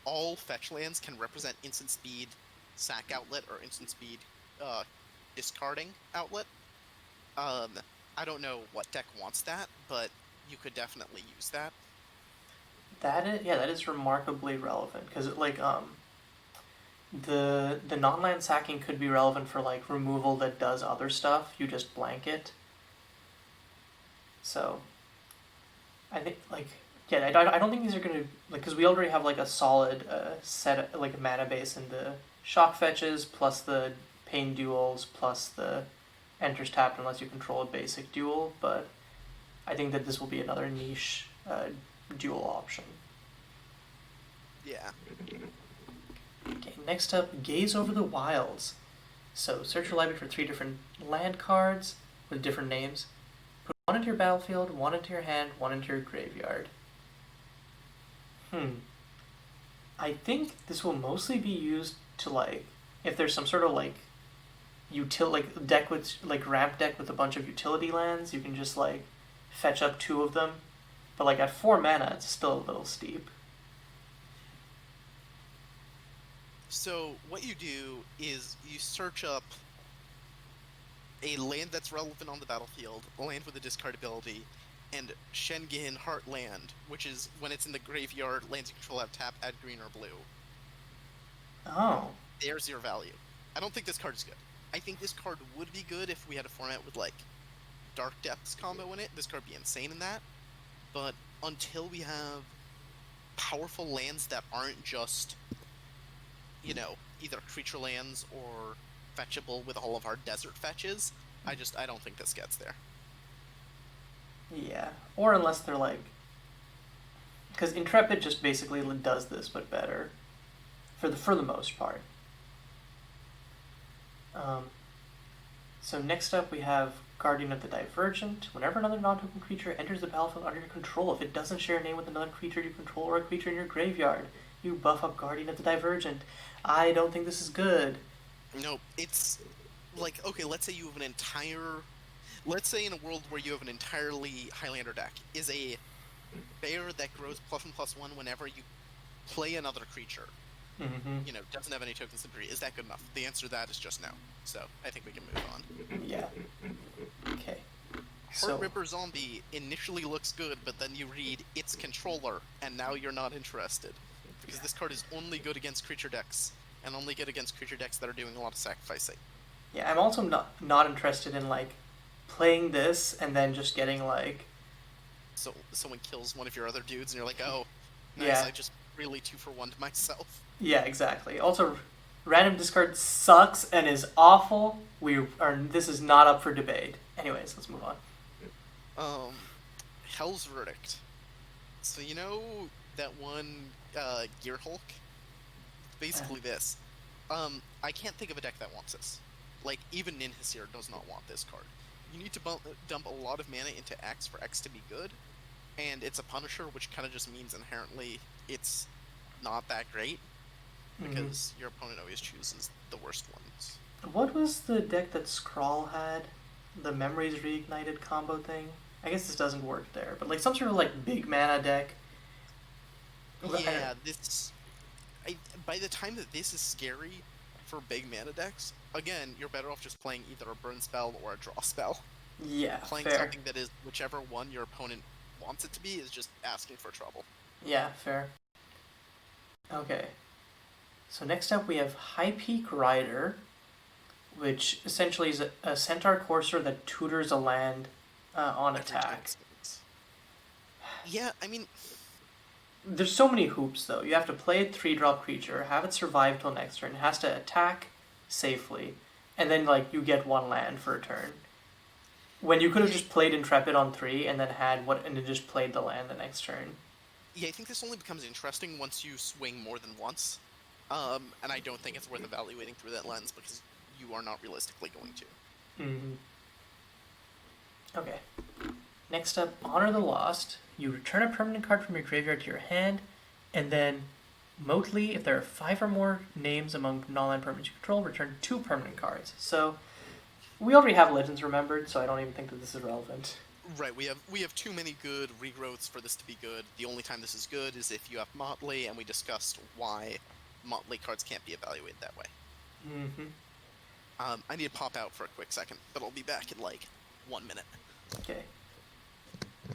all fetch lands can represent instant speed sack outlet or instant speed discarding outlet. I don't know what deck wants that, but you could definitely use that. That is remarkably relevant because the non-land sacking could be relevant for like removal that does other stuff. You just blank it. So I think I don't think these are gonna because we already have like a solid set like a mana base in the shock fetches plus the Pain Duels plus the enters tapped unless you control a basic duel, but I think that this will be another niche duel option. Yeah. Okay, next up, Gaze Over the Wilds. So search your library for 3 different land cards with different names. Put 1 into your battlefield, 1 into your hand, 1 into your graveyard. I think this will mostly be used to, like, if there's some sort of like deck with like ramp deck with a bunch of utility lands, you can just like fetch up 2 of them. But like at 4 mana, it's still a little steep. So what you do is you search up a land that's relevant on the battlefield, a land with a discard ability, and Schengen Heartland, which is when it's in the graveyard, lands you control have tap, add green or blue. Oh. There's your value. I don't think this card is good. I think this card would be good if we had a format with like Dark Depths combo in it. This card would be insane in that. But until we have powerful lands that aren't just, you know, either creature lands or fetchable with all of our desert fetches, I don't think this gets there. Yeah. Or unless they're like... Because Intrepid just basically does this, but better. For the most part. So next up we have Guardian of the Divergent. Whenever another non-token creature enters the battlefield under your control, if it doesn't share a name with another creature you control or a creature in your graveyard, you buff up Guardian of the Divergent. I don't think this is good. No, it's like, okay, let's say you have an entire... Let's say in a world where you have an entirely Highlander deck, is a bear that grows +1/+1 whenever you play another creature. Mm-hmm. You know, doesn't have any tokens to breed. Is that good enough? The answer to that is just no. So I think we can move on. Yeah. Okay. Heart Ripper Zombie initially looks good, but then you read its controller, and now you're not interested. Because this card is only good against creature decks, and only good against creature decks that are doing a lot of sacrificing. Yeah, I'm also not interested in, like, playing this and then just getting, like... So someone kills one of your other dudes, and you're like, oh, nice, yeah. I just really 2-for-1'd myself. Yeah, exactly. Also, random discard sucks and is awful. This is not up for debate. Anyways, let's move on. Hell's Verdict. So you know that one Gear Hulk? Basically this. I can't think of a deck that wants this. Like, even Ninhasir does not want this card. You need to dump a lot of mana into X for X to be good, and it's a Punisher, which kind of just means inherently it's not that great, because your opponent always chooses the worst ones. What was the deck that Skrull had? The Memories Reignited combo thing? I guess this doesn't work there, but like some sort of like big mana deck. Yeah, by the time that this is scary for big mana decks, again, you're better off just playing either a burn spell or a draw spell. Yeah, playing fair. something that is whichever one your opponent wants it to be is just asking for trouble. Yeah, fair. Okay. So next up we have High Peak Rider, which essentially is a Centaur Courser that tutors a land on attack. Yeah, I mean... There's so many hoops, though. You have to play a 3-drop creature, have it survive till next turn. It has to attack safely, and then, like, you get 1 land for a turn. When you could have just played Intrepid on 3 and then and then just played the land the next turn. Yeah, I think this only becomes interesting once you swing more than once. And I don't think it's worth evaluating through that lens, because you are not realistically going to. Okay. Next up, Honor the Lost. You return a permanent card from your graveyard to your hand, and then, motely, if there are 5 or more names among non-land permanents you control, return 2 permanent cards. So, we already have Legends Remembered, so I don't even think that this is relevant. Right, we have too many good regrowths for this to be good. The only time this is good is if you have Motley, and we discussed why Motley cards can't be evaluated that way. I need to pop out for a quick second, but I'll be back in, like, 1 minute. Okay.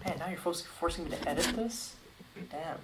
Man, now you're forcing me to edit this? Damn.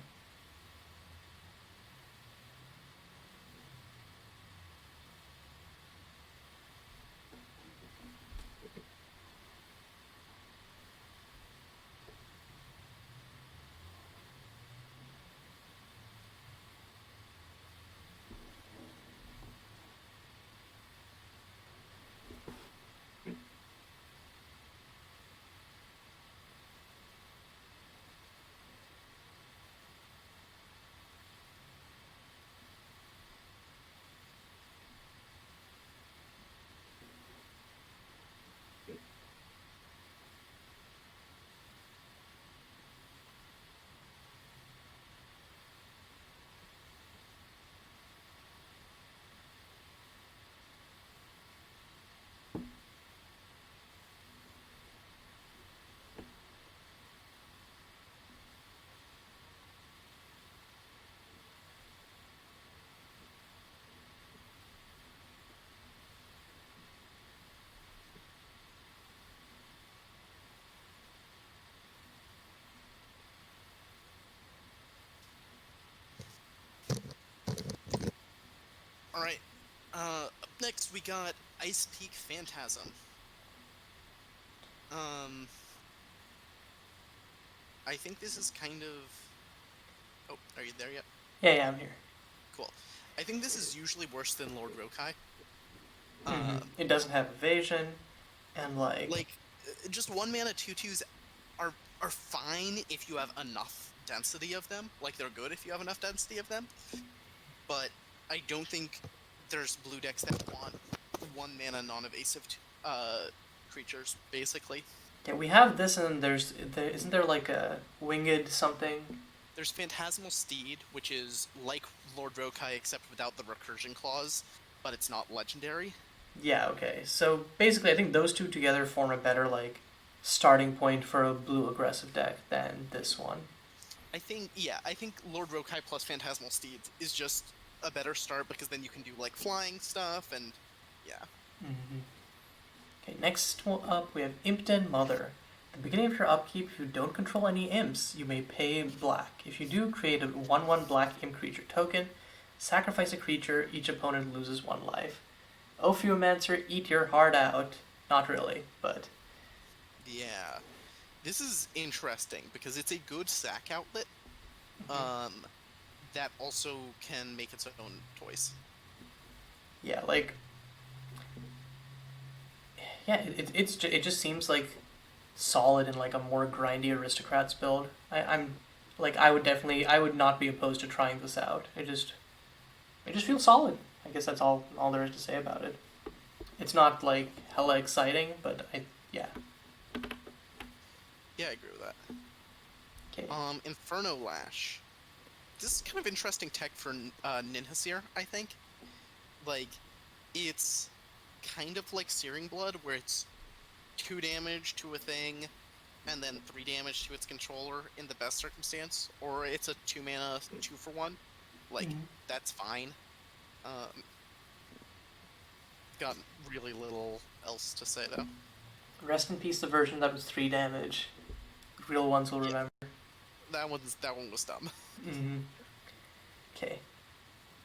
Alright, up next we got Ice Peak Phantasm. Um, I think this is kind of... Oh, are you there yet? Yeah, I'm here. Cool. I think this is usually worse than Lord Rokai. It doesn't have evasion, and Like, just 1 mana 2/2s are fine if you have enough density of them. Like, they're good if you have enough density of them. But I don't think there's blue decks that want 1 mana non-evasive creatures, basically. yeah, we have this, and isn't there like a winged something? There's Phantasmal Steed, which is like Lord Rokai except without the recursion clause, but it's not legendary. Yeah, okay. So basically, I think those two together form a better like starting point for a blue aggressive deck than this one. I think Lord Rokai plus Phantasmal Steed is just a better start because then you can do like flying stuff and yeah. Okay, next up we have Impden Mother. At the beginning of your upkeep, if you don't control any imps, you may pay black. If you do, create a 1/1 black imp creature token, sacrifice a creature, each opponent loses 1 life. Ophiomancer, eat your heart out. Not really, but... Yeah. This is interesting because it's a good sack outlet. That also can make its own toys. Yeah, like... Yeah, it just seems like solid in like a more grindy aristocrats build. I would not be opposed to trying this out. It just feels solid. I guess that's all there is to say about it. It's not like hella exciting, but yeah. Yeah, I agree with that. Okay. Inferno Lash. This is kind of interesting tech for Ninhasir, I think. Like, it's kind of like Searing Blood, where it's 2 damage to a thing, and then 3 damage to its controller in the best circumstance, or it's a 2 mana 2-for-1. Like, that's fine. Got really little else to say though. Rest in peace, the version that was 3 damage. Real ones will remember. That one was dumb. Okay.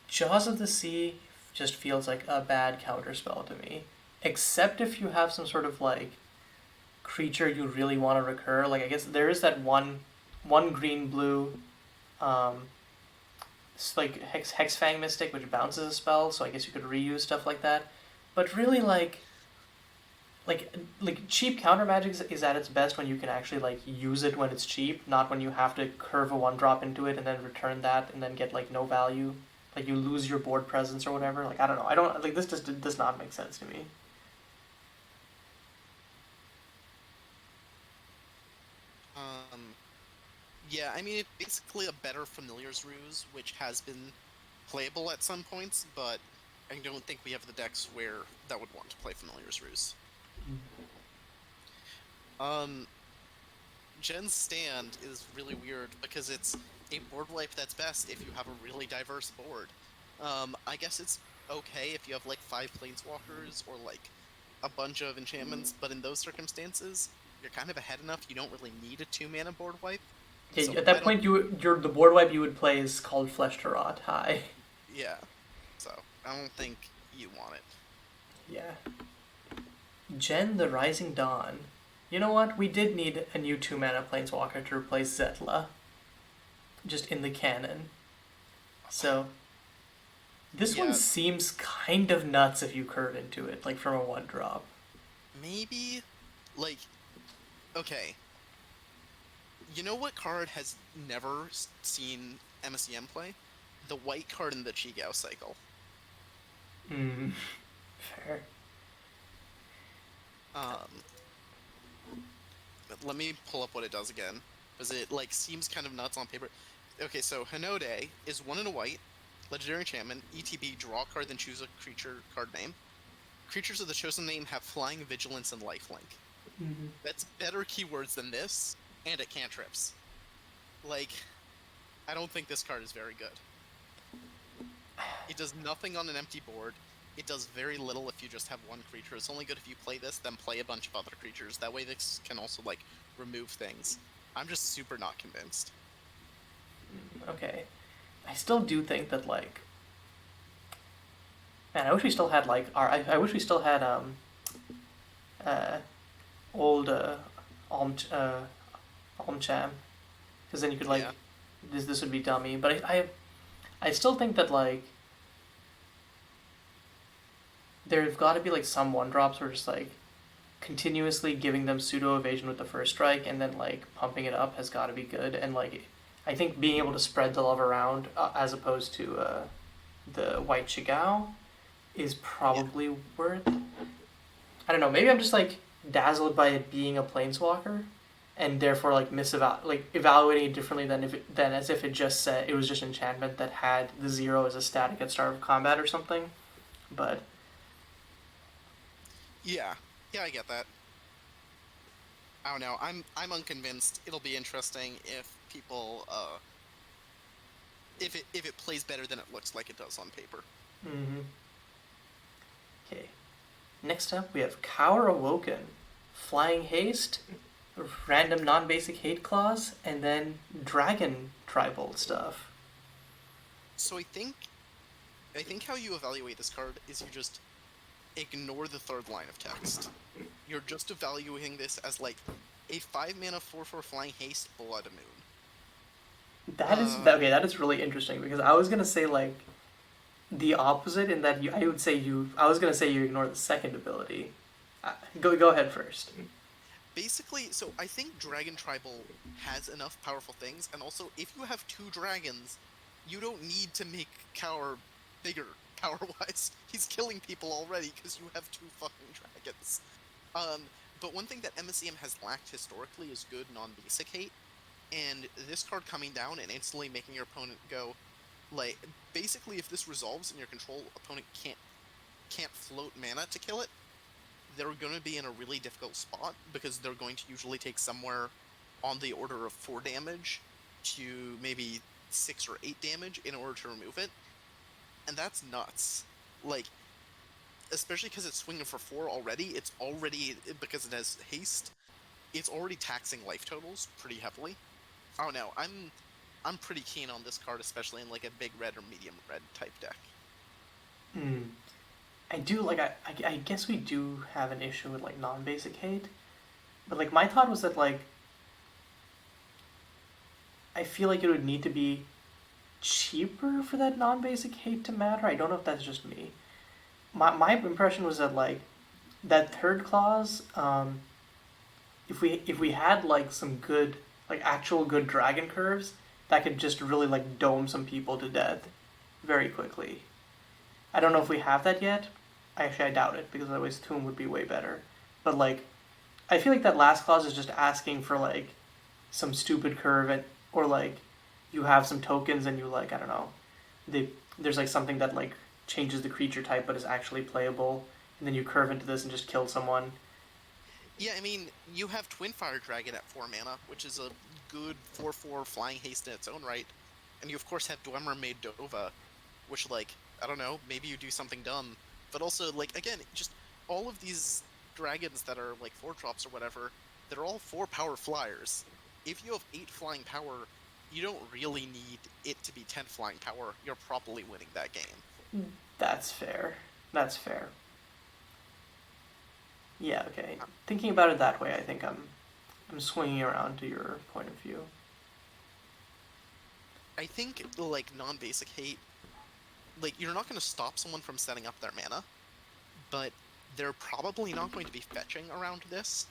Jaws of the Sea just feels like a bad counterspell to me. Except if you have some sort of like creature you really want to recur. Like I guess there is that one green blue it's like Hexfang Mystic which bounces a spell, so I guess you could reuse stuff like that. But really like cheap counter magic is at its best when you can actually like use it when it's cheap, not when you have to curve a 1-drop into it and then return that and then get like no value. Like you lose your board presence or whatever. Like I don't know. This just does not make sense to me. Yeah, I mean, it's basically a better Familiar's Ruse, which has been playable at some points, but I don't think we have the decks where that would want to play Familiar's Ruse. Gen's Stand is really weird because it's a board wipe that's best if you have a really diverse board. I guess it's okay if you have like 5 Planeswalkers or like a bunch of enchantments, but in those circumstances, you're kind of ahead enough, you don't really need a 2-mana board wipe. Yeah, so at that point, the board wipe you would play is called Flesh to Rot. Hi. Yeah, so I don't think you want it. Yeah. Jen the Rising Dawn. You know what? We did need a new 2-mana Planeswalker to replace Zetla. Just in the canon. So, this one seems kind of nuts if you curve into it, like from a 1-drop. Maybe, like, okay. You know what card has never seen MSEM play? The white card in the Chigao cycle. Fair. Let me pull up what it does again, because it like seems kind of nuts on paper. Okay, so Hinode is 1 and a white, legendary enchantment, ETB, draw a card, then choose a creature card name. Creatures of the chosen name have flying, vigilance, and lifelink. That's better keywords than this, and it cantrips. Like, I don't think this card is very good. It does nothing on an empty board. It does very little if you just have 1 creature. It's only good if you play this, then play a bunch of other creatures. That way this can also, like, remove things. I'm just super not convinced. Okay. I still do think that, like... Man, I wish we still had like I wish we still had uh old Alm Almcham, because then you could like Yeah. this would be dummy. But I still think that like there've got to be like some one drops where just like continuously giving them pseudo evasion with the first strike and then like pumping it up has got to be good. And like I think being able to spread the love around as opposed to the white Chigao is Yeah. probably worth. I don't know. Maybe I'm just like dazzled by it being a planeswalker, and therefore like evaluating it differently than as if it just said it was just enchantment that had the 0 as a static at start of combat or something. But Yeah. Yeah, I get that. I don't know. I'm unconvinced. It'll be interesting if people if it plays better than it looks like it does on paper. okay. Next up, we have Cower Awoken, Flying Haste, random non-basic hate clause, and then Dragon tribal stuff. So I think how you evaluate this card is you just ignore the third line of text. You're just evaluating this as like a 5-mana 4/4 flying haste Blood Moon. That is okay. That is really interesting because I was gonna say like the opposite in that I would say I was gonna say you ignore the second ability. Go ahead first. Basically, so I think Dragon Tribal has enough powerful things, and also if you have 2 dragons, you don't need to make Cower bigger power-wise. He's killing people already because you have 2 fucking dragons. But one thing that MSEM has lacked historically is good non-basic hate, and this card coming down and instantly making your opponent go, like, basically if this resolves and your control opponent can't float mana to kill it, they're going to be in a really difficult spot because they're going to usually take somewhere on the order of 4 damage to maybe 6 or 8 damage in order to remove it. And that's nuts. Like, especially because it's swinging for 4 already, it's already, because it has haste, it's already taxing life totals pretty heavily. I don't know, I'm pretty keen on this card, especially in like a big red or medium red type deck. I do like I guess we do have an issue with like non-basic hate, but like my thought was that like I feel like it would need to be cheaper for that non-basic hate to matter. I don't know if that's just me. My impression was that like that third clause, if we had like some good like actual good dragon curves, that could just really like dome some people to death very quickly. I don't know if we have that yet. Actually, I doubt it because otherwise Tomb would be way better. But like, I feel like that last clause is just asking for like some stupid curve or like you have some tokens and you like I don't know, there's like something that like changes the creature type but is actually playable, and then you curve into this and just kill someone. Yeah, I mean, you have Twin Fire Dragon at 4 mana, which is a good 4/4 flying haste in its own right, and you of course have Dwemer Maid Dova, which like, I don't know, maybe you do something dumb, but also like again, just all of these dragons that are like 4 drops or whatever, they're all 4 power flyers. If you have 8 flying power, you don't really need it to be 10 flying power. You're probably winning that game. That's fair. That's fair. Yeah. Okay. Thinking about it that way, I think I'm swinging around to your point of view. I think like non-basic hate, like you're not going to stop someone from setting up their mana, but they're probably not going to be fetching around this,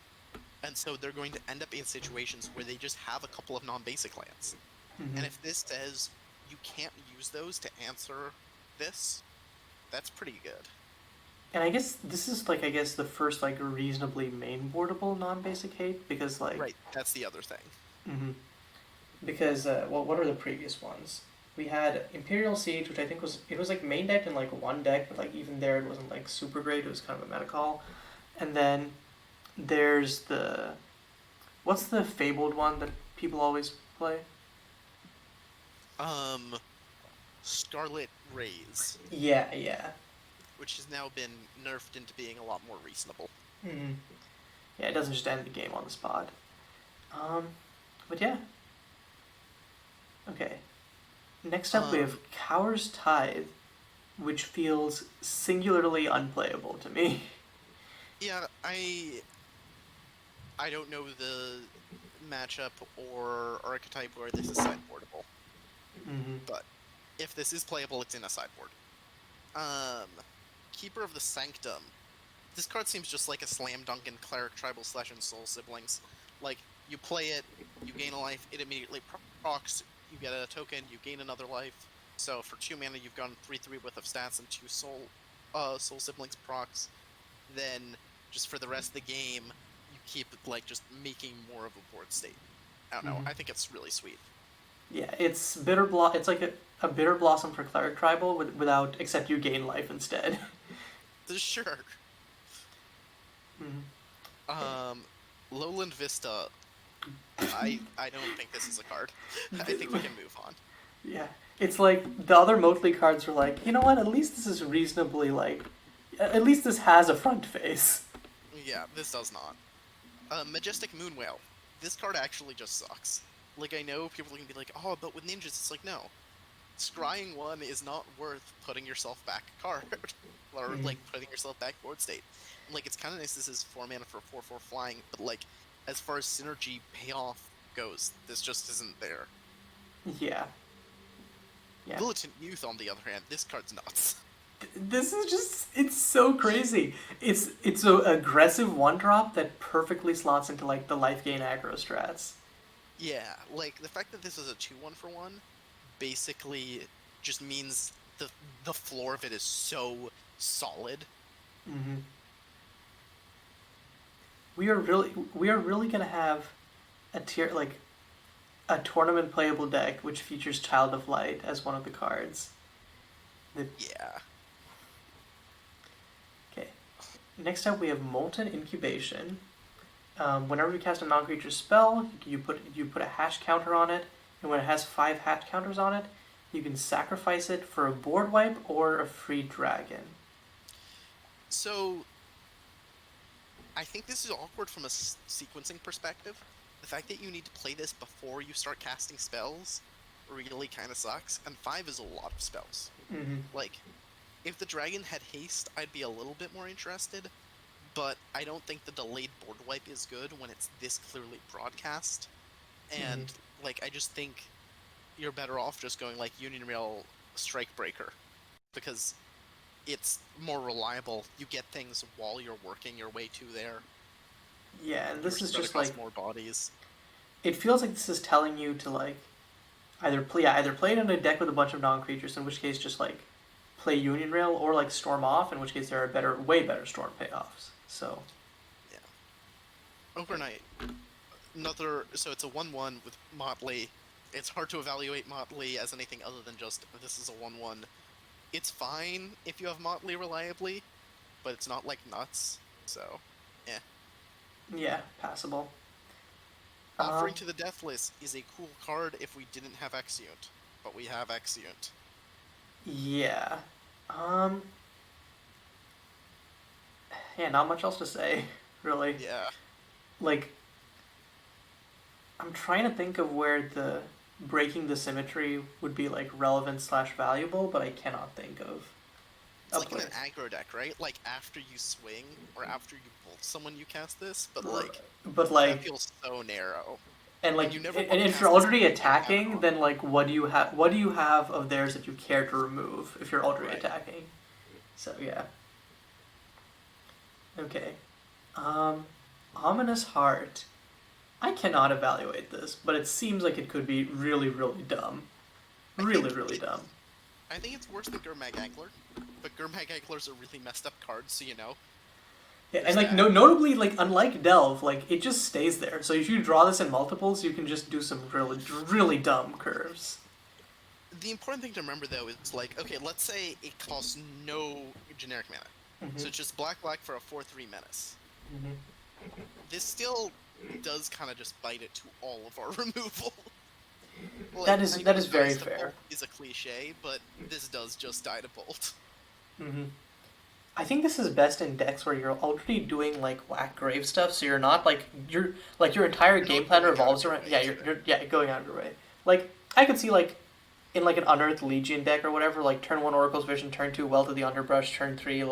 and so they're going to end up in situations where they just have a couple of non-basic lands. Mm-hmm. And if this says you can't use those to answer this, that's pretty good. And I guess this is like the first like reasonably mainboardable non-basic hate because like Right, that's the other thing. Mm-hmm. Because well, what are the previous ones? We had Imperial Siege, which I think was like main decked in like one deck, but like even there it wasn't like super great. It was kind of a meta call. And then there's what's the fabled one that people always play? Scarlet Rays, Yeah, yeah. which has now been nerfed into being a lot more reasonable. Mm-hmm. Yeah, it doesn't just end the game on the spot. But yeah. Okay. Next up, we have Cower's Tithe, which feels singularly unplayable to me. Yeah, I don't know the matchup or archetype where this is sideboardable, Mm-hmm. but if this is playable, it's in a sideboard. Keeper of the Sanctum. This card seems just like a slam dunk in Cleric, Tribal Slash, and Soul Siblings. Like, you play it, you gain a life, it immediately procs, you get a token, you gain another life. So for 2 mana, you've gone 3/3 worth of stats and 2 Soul Siblings procs. Then, just for the rest of the game, you keep, like, just making more of a board state. I don't know, Mm-hmm. I think it's really sweet. Yeah, it's It's like a bitter blossom for cleric tribal without except you gain life instead. Sure. Mm-hmm. Lowland Vista. I don't think this is a card. I think we can move on. Yeah, it's like the other Motley cards were like, you know what? At least this is reasonably like, at least this has a front face. Yeah, this does not. Majestic Moon Whale. This card actually just sucks. Like, I know people can be like, oh, but with ninjas, it's like, no. Scrying 1 is not worth putting yourself back a card. Or, like, putting yourself back board state. Like, it's kind of nice this is 4 mana for 4/4 flying, but, like, as far as synergy payoff goes, this just isn't there. Yeah. Yeah. Militant Youth, on the other hand, this card's nuts. This is just, it's so crazy. It's an aggressive 1-drop that perfectly slots into like the life gain aggro strats. Yeah, like, the fact that this is a 2/1 for 1 basically just means the floor of it is so solid. Mm-hmm. We are really gonna have a tier like a tournament playable deck which features Child of Light as one of the cards. Yeah. Okay. Next up, we have Molten Incubation. Whenever you cast a non-creature spell, you put a hash counter on it, and when it has 5 hash counters on it, you can sacrifice it for a board wipe or a free dragon. So, I think this is awkward from a sequencing perspective. The fact that you need to play this before you start casting spells really kind of sucks, and 5 is a lot of spells. Mm-hmm. Like, if the dragon had haste, I'd be a little bit more interested, but I don't think the delayed board wipe is good when it's this clearly broadcast. And, like, I just think you're better off just going, like, Union Rail Strikebreaker, because it's more reliable. You get things while you're working your way to there. Yeah, and this You're is spread just across like, more bodies. it feels like this is telling you to like either play it in a deck with a bunch of non-creatures, in which case just like play Union Rail, or like Storm Off, in which case there are way better Storm payoffs. So Yeah. Overnight. So it's a 1/1 with Motley. It's hard to evaluate Motley as anything other than just, this is a 1/1. It's fine if you have Motley reliably, but it's not like nuts, so, yeah, passable. Offering to the Deathless is a cool card if we didn't have Exeunt, but we have Exeunt. Yeah. Yeah, not much else to say, really. Yeah. Like, I'm trying to think of where the breaking the symmetry would be like relevant / valuable, but I cannot think of. It's like in an aggro deck, right? Like after you swing or after you bolt someone, you cast this, but like that feels so narrow. And like, you never and if you're already attacking, then like, what do you have? What do you have of theirs that you care to remove if you're already attacking? So yeah. Okay. Ominous Heart. I cannot evaluate this, but it seems like it could be really, really dumb. Really dumb. I think it's worse than Gurmag Angler, but Gurmag Angler's a really messed up card, so you know. Yeah, and like notably, like unlike Delve, like it just stays there. So if you draw this in multiples, you can just do some really dumb curves. The important thing to remember though is like, okay, let's say it costs no generic mana, so it's just black for a 4/3 menace. This still does kind of just bite it to all of our removal. Like, that is very fair. Is a cliche, but this does just die to bolt. I think this is best in decks where you're already doing like whack grave stuff, so you're not like your entire game plan revolves around you're going out of your way. Like I could see like in like an Unearthed Legion deck or whatever, like turn 1 Oracle's Vision, turn 2 Well to the Underbrush, turn 3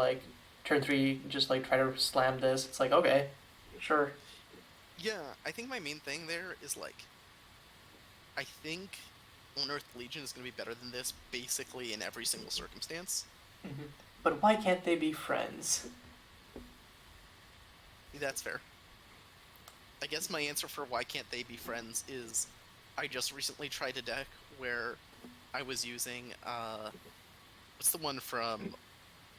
just like try to slam this. It's like, okay, sure. Yeah, I think my main thing there is like, I think Unearthed Legion is going to be better than this basically in every single circumstance. But why can't they be friends? That's fair. I guess my answer for why can't they be friends is I just recently tried a deck where I was using, what's the one from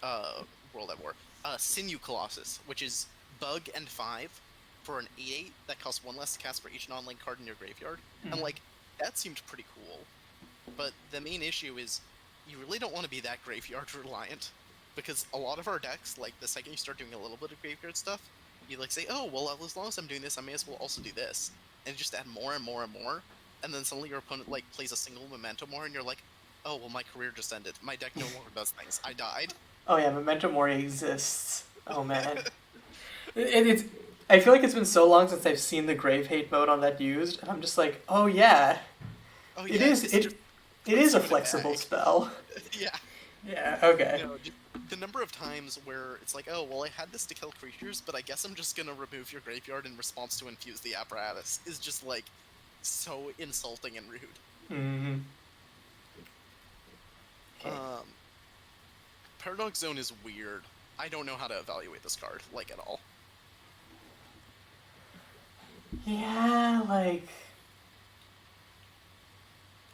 World at War? Sinew Colossus, which is Bug and 5 for an 8/8 that costs 1 less to cast for each non-link card in your graveyard. And like, that seemed pretty cool. But the main issue is you really don't want to be that graveyard reliant, because a lot of our decks, like the second you start doing a little bit of graveyard stuff, you like say, oh well, as long as I'm doing this, I may as well also do this, and just add more and more and more, and then suddenly your opponent like plays a single memento more, and you're like, oh well, my career just ended. My deck no longer does things. I died. Oh yeah, Memento Mori exists. Oh man. It's. I feel like it's been so long since I've seen the Grave Hate mode on that used, and I'm just like, oh yeah. Oh yeah, It is. It is a flexible spell. Yeah. Yeah. Okay. No, just the number of times where it's like, oh well, I had this to kill creatures, but I guess I'm just gonna remove your graveyard in response to infuse the apparatus is just like so insulting and rude. Mm-hmm. Okay. Paradox Zone is weird. I don't know how to evaluate this card, like, at all. Yeah, like.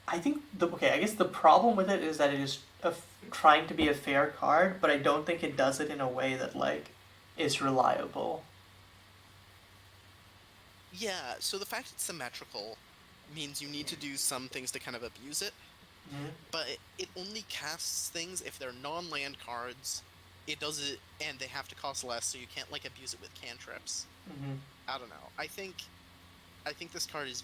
I think I guess the problem with it is that it is trying to be a fair card, but I don't think it does it in a way that like is reliable. Yeah, so the fact it's symmetrical means you need to do some things to kind of abuse it, but it only casts things if they're non-land cards. It does it, and they have to cost less, so you can't like abuse it with cantrips. I don't know. I think this card is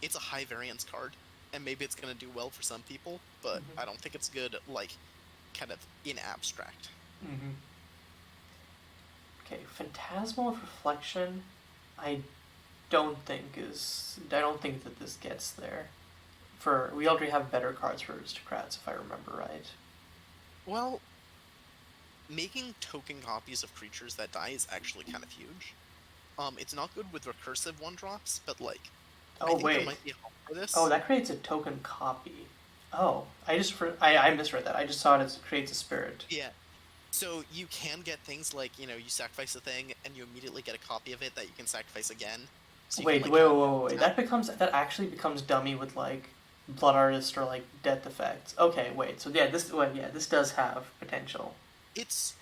it's a high variance card, and maybe it's gonna do well for some people, but I don't think it's good, like, kind of in abstract. Okay, Phantasmal of Reflection, I don't think that this gets there. We already have better cards for Aristocrats, if I remember right. Well, making token copies of creatures that die is actually kind of huge. It's not good with recursive 1-drops, but like, I think there might be a home for this. Oh, that creates a token copy. Oh, I misread that. I just saw it creates a spirit. Yeah. So you can get things like, you sacrifice a thing and you immediately get a copy of it that you can sacrifice again. So wait. That actually becomes dummy with like Blood Artist or like Death Effects. Okay, wait. So yeah, this does have potential. It's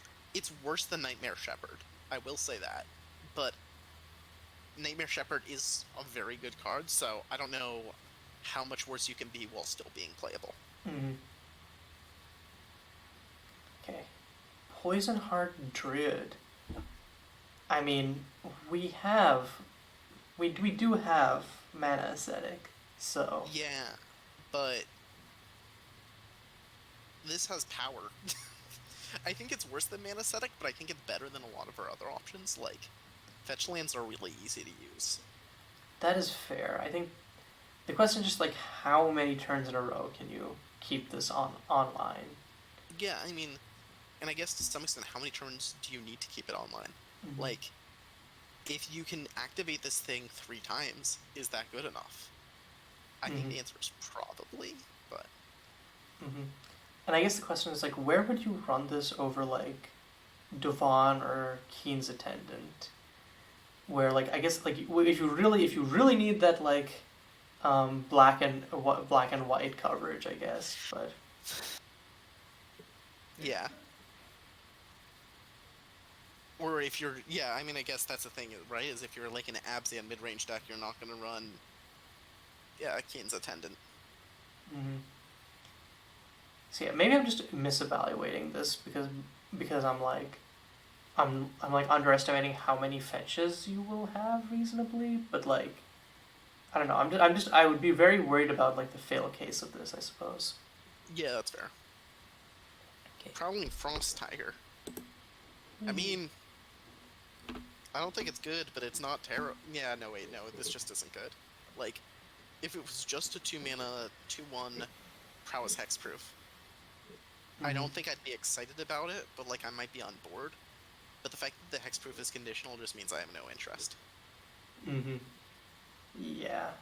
worse than Nightmare Shepherd. I will say that. But Nightmare Shepherd is a very good card, so I don't know how much worse you can be while still being playable. Okay. Poison Heart Druid. I mean, we do have Mana Ascetic, so... Yeah, but this has power. I think it's worse than Mana Ascetic, but I think it's better than a lot of our other options. Like, fetch lands are really easy to use. That is fair. I think the question is just like how many turns in a row can you keep this online? Yeah, I mean, and I guess to some extent, how many turns do you need to keep it online? Like, if you can activate this thing 3 times, is that good enough? I think the answer is probably, but... And I guess the question is like, where would you run this over like Devon or Keen's Attendant? Where like I guess like if you really need that like black and white coverage, I guess, but yeah. Or if you're I mean I guess that's the thing, right? Is if you're like an Absian mid-range deck, you're not gonna run Keen's Attendant. So yeah, maybe I'm just misevaluating this because I'm like underestimating how many fetches you will have reasonably, but like I don't know. I would be very worried about like the fail case of this, I suppose. Yeah, that's fair. Okay. Prowling Frost Tiger. I mean, I don't think it's good, but it's not terrible. Yeah, no, wait, no, this just isn't good. Like, if it was just a 2-mana 2/1 prowess hexproof, I Mhm. don't think I'd be excited about it, but like I might be on board. But the fact that the hexproof is conditional just means I have no interest. Mhm. Yeah.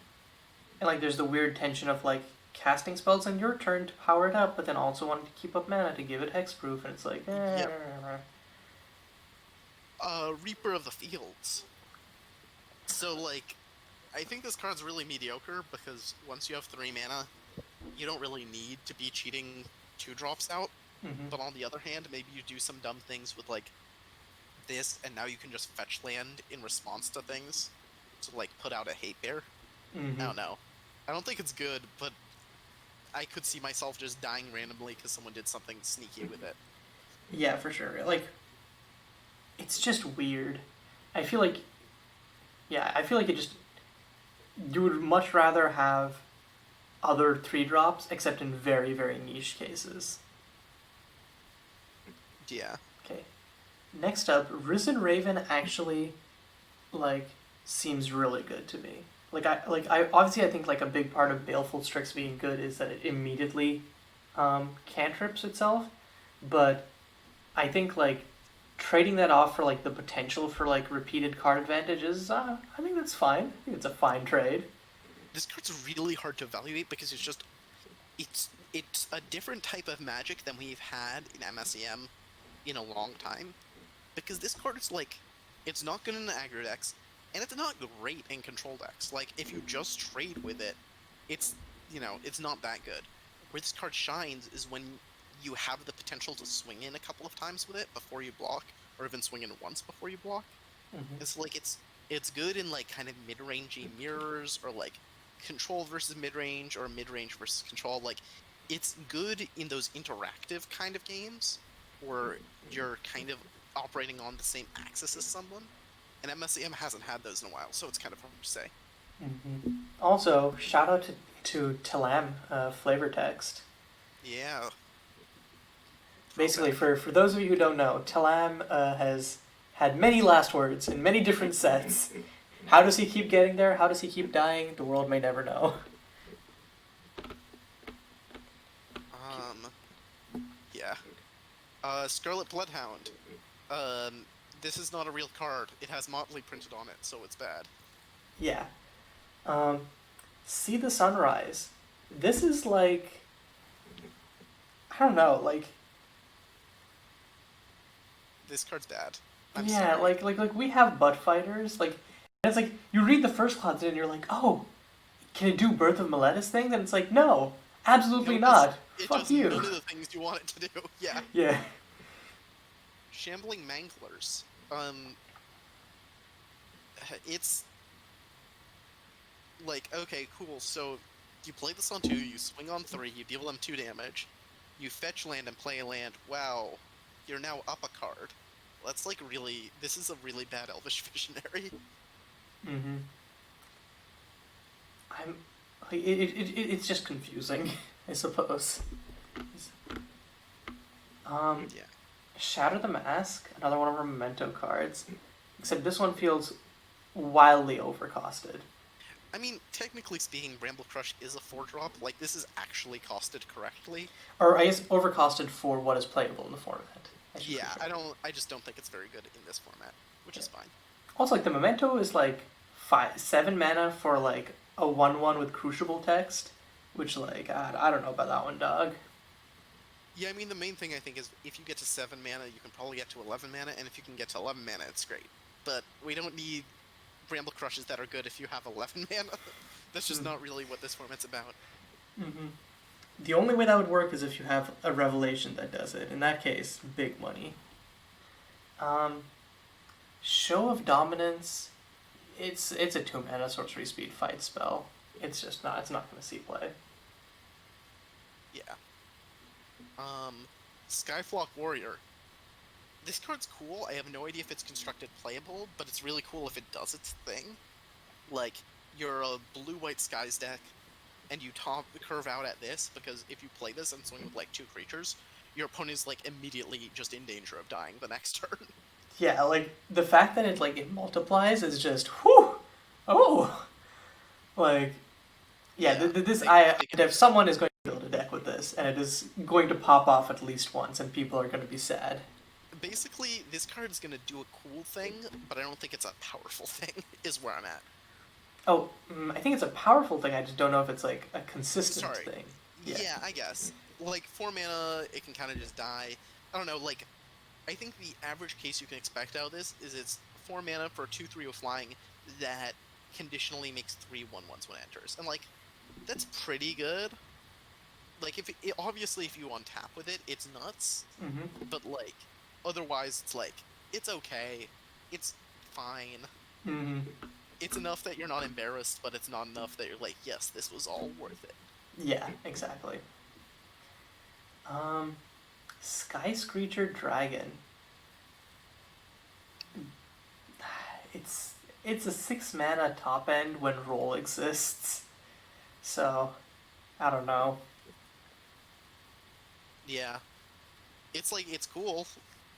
And like, there's the weird tension of like casting spells on your turn to power it up, but then also wanting to keep up mana to give it hexproof, and it's like, Yep. Reaper of the Fields. So like, I think this card's really mediocre because once you have 3 mana, you don't really need to be cheating 2-drops out. Mhm. But on the other hand, maybe you do some dumb things with like this, and now you can just fetch land in response to things to like put out a hate bear. I Mhm. don't know. I don't think it's good, but I could see myself just dying randomly because someone did something sneaky with it. Yeah, for sure. Like, it's just weird. I feel like, yeah, I feel like it just you would much rather have other 3 drops, except in very, very niche cases. Yeah. Okay. Next up, Risen Raven actually like seems really good to me. I obviously I think like a big part of Baleful Strix being good is that it immediately cantrips itself, but I think like trading that off for like the potential for like repeated card advantages, I think that's fine. I think it's a fine trade. This card's really hard to evaluate because it's a different type of magic than we've had in MSEM in a long time. Because this card is like, it's not good in the aggro decks, and it's not great in control decks. Like, if you just trade with it, it's, it's not that good. Where this card shines is when you have the potential to swing in a couple of times with it before you block, or even swing in once before you block. Mm-hmm. It's like, it's good in like kind of mid-rangey mirrors, or like control versus mid-range, or mid-range versus control. Like, it's good in those interactive kind of games where you're kind of operating on the same axis as someone. And MSEM hasn't had those in a while, so it's kind of hard to say. Mm-hmm. Also, shout out to Talam flavor text. Yeah, Basically, throwback. for those of you who don't know, Talam has had many last words in many different sets. How does he keep getting there? How does he keep dying? The world may never know. Um, yeah. Scarlet Bloodhound. Um, this is not a real card. It has Motley printed on it, so it's bad. Yeah. Um, See the sunrise. This is like, I don't know, like, This card's bad. I'm yeah, sorry. like we have butt fighters. Like, and it's like you read the first clause and you're like, oh, can it do Birth of Meletis thing? Then it's like, no, No, absolutely it does. not. It Fuck does none you. of the things you want it to do. Yeah. Yeah. Shambling Manglers. It's like, okay, cool. So you play this on 2, you swing on 3, you deal them 2 damage, you fetch land and play a land. Wow, you're now up a card. That's like really. This is a really bad Elvish Visionary. Mm-hmm. I'm. Like, it's just confusing, I suppose. Um, Yeah. Shatter the Mask, another one of our Memento cards. Except this one feels wildly overcosted. I mean, technically speaking, Bramble Crush is a 4-drop. Like, this is actually costed correctly. Or I guess overcosted for what is playable in the format. I should Yeah, prefer. I just don't think it's very good in this format, which Yeah. is fine. Also, like the Memento is like 7 mana for like a 1/1 with Crucible text, which like I don't know about that one, dog. Yeah, I mean, the main thing I think is if you get to 7 mana, you can probably get to 11 mana, and if you can get to 11 mana, it's great. But we don't need Bramble Crushes that are good if you have 11 mana. That's just not really what this format's about. Mm-hmm. The only way that would work is if you have a Revelation that does it. In that case, big money. Um, Show of Dominance. It's a 2 mana sorcery speed fight spell. It's just not. It's not going to see play. Yeah. Skyflock Warrior. This card's cool. I have no idea if it's constructed playable, but it's really cool if it does its thing. Like, you're a blue-white skies deck, and you curve out at this, because if you play this and swing with, like, 2 creatures, your opponent is, like, immediately just in danger of dying the next turn. Yeah, like the fact that it multiplies is just whew. Oh, like Yeah, Yeah, this they can if someone is going to build a deck with this, and it is going to pop off at least once, and people are going to be sad. basically, this card is gonna do a cool thing, but I don't think it's a powerful thing, is where I'm at. Oh, I think it's a powerful thing. I just don't know if it's like a consistent Sorry. thing. Yeah. Yeah, I guess. Like, 4 mana, it can kind of just die. I don't know, like, I think the average case you can expect out of this is it's 4 mana for 2/3 with flying that conditionally makes 3 1/1s when it enters. And, like, that's pretty good. Like, obviously, if you untap with it, it's nuts. Mm-hmm. But, like, otherwise, it's like, it's okay. It's fine. Mm-hmm. It's enough that you're not embarrassed, but it's not enough that you're like, yes, this was all worth it. Yeah, exactly. Sky Screecher Dragon. It's a 6 mana top end when roll exists. So, I don't know. Yeah. It's like, it's cool.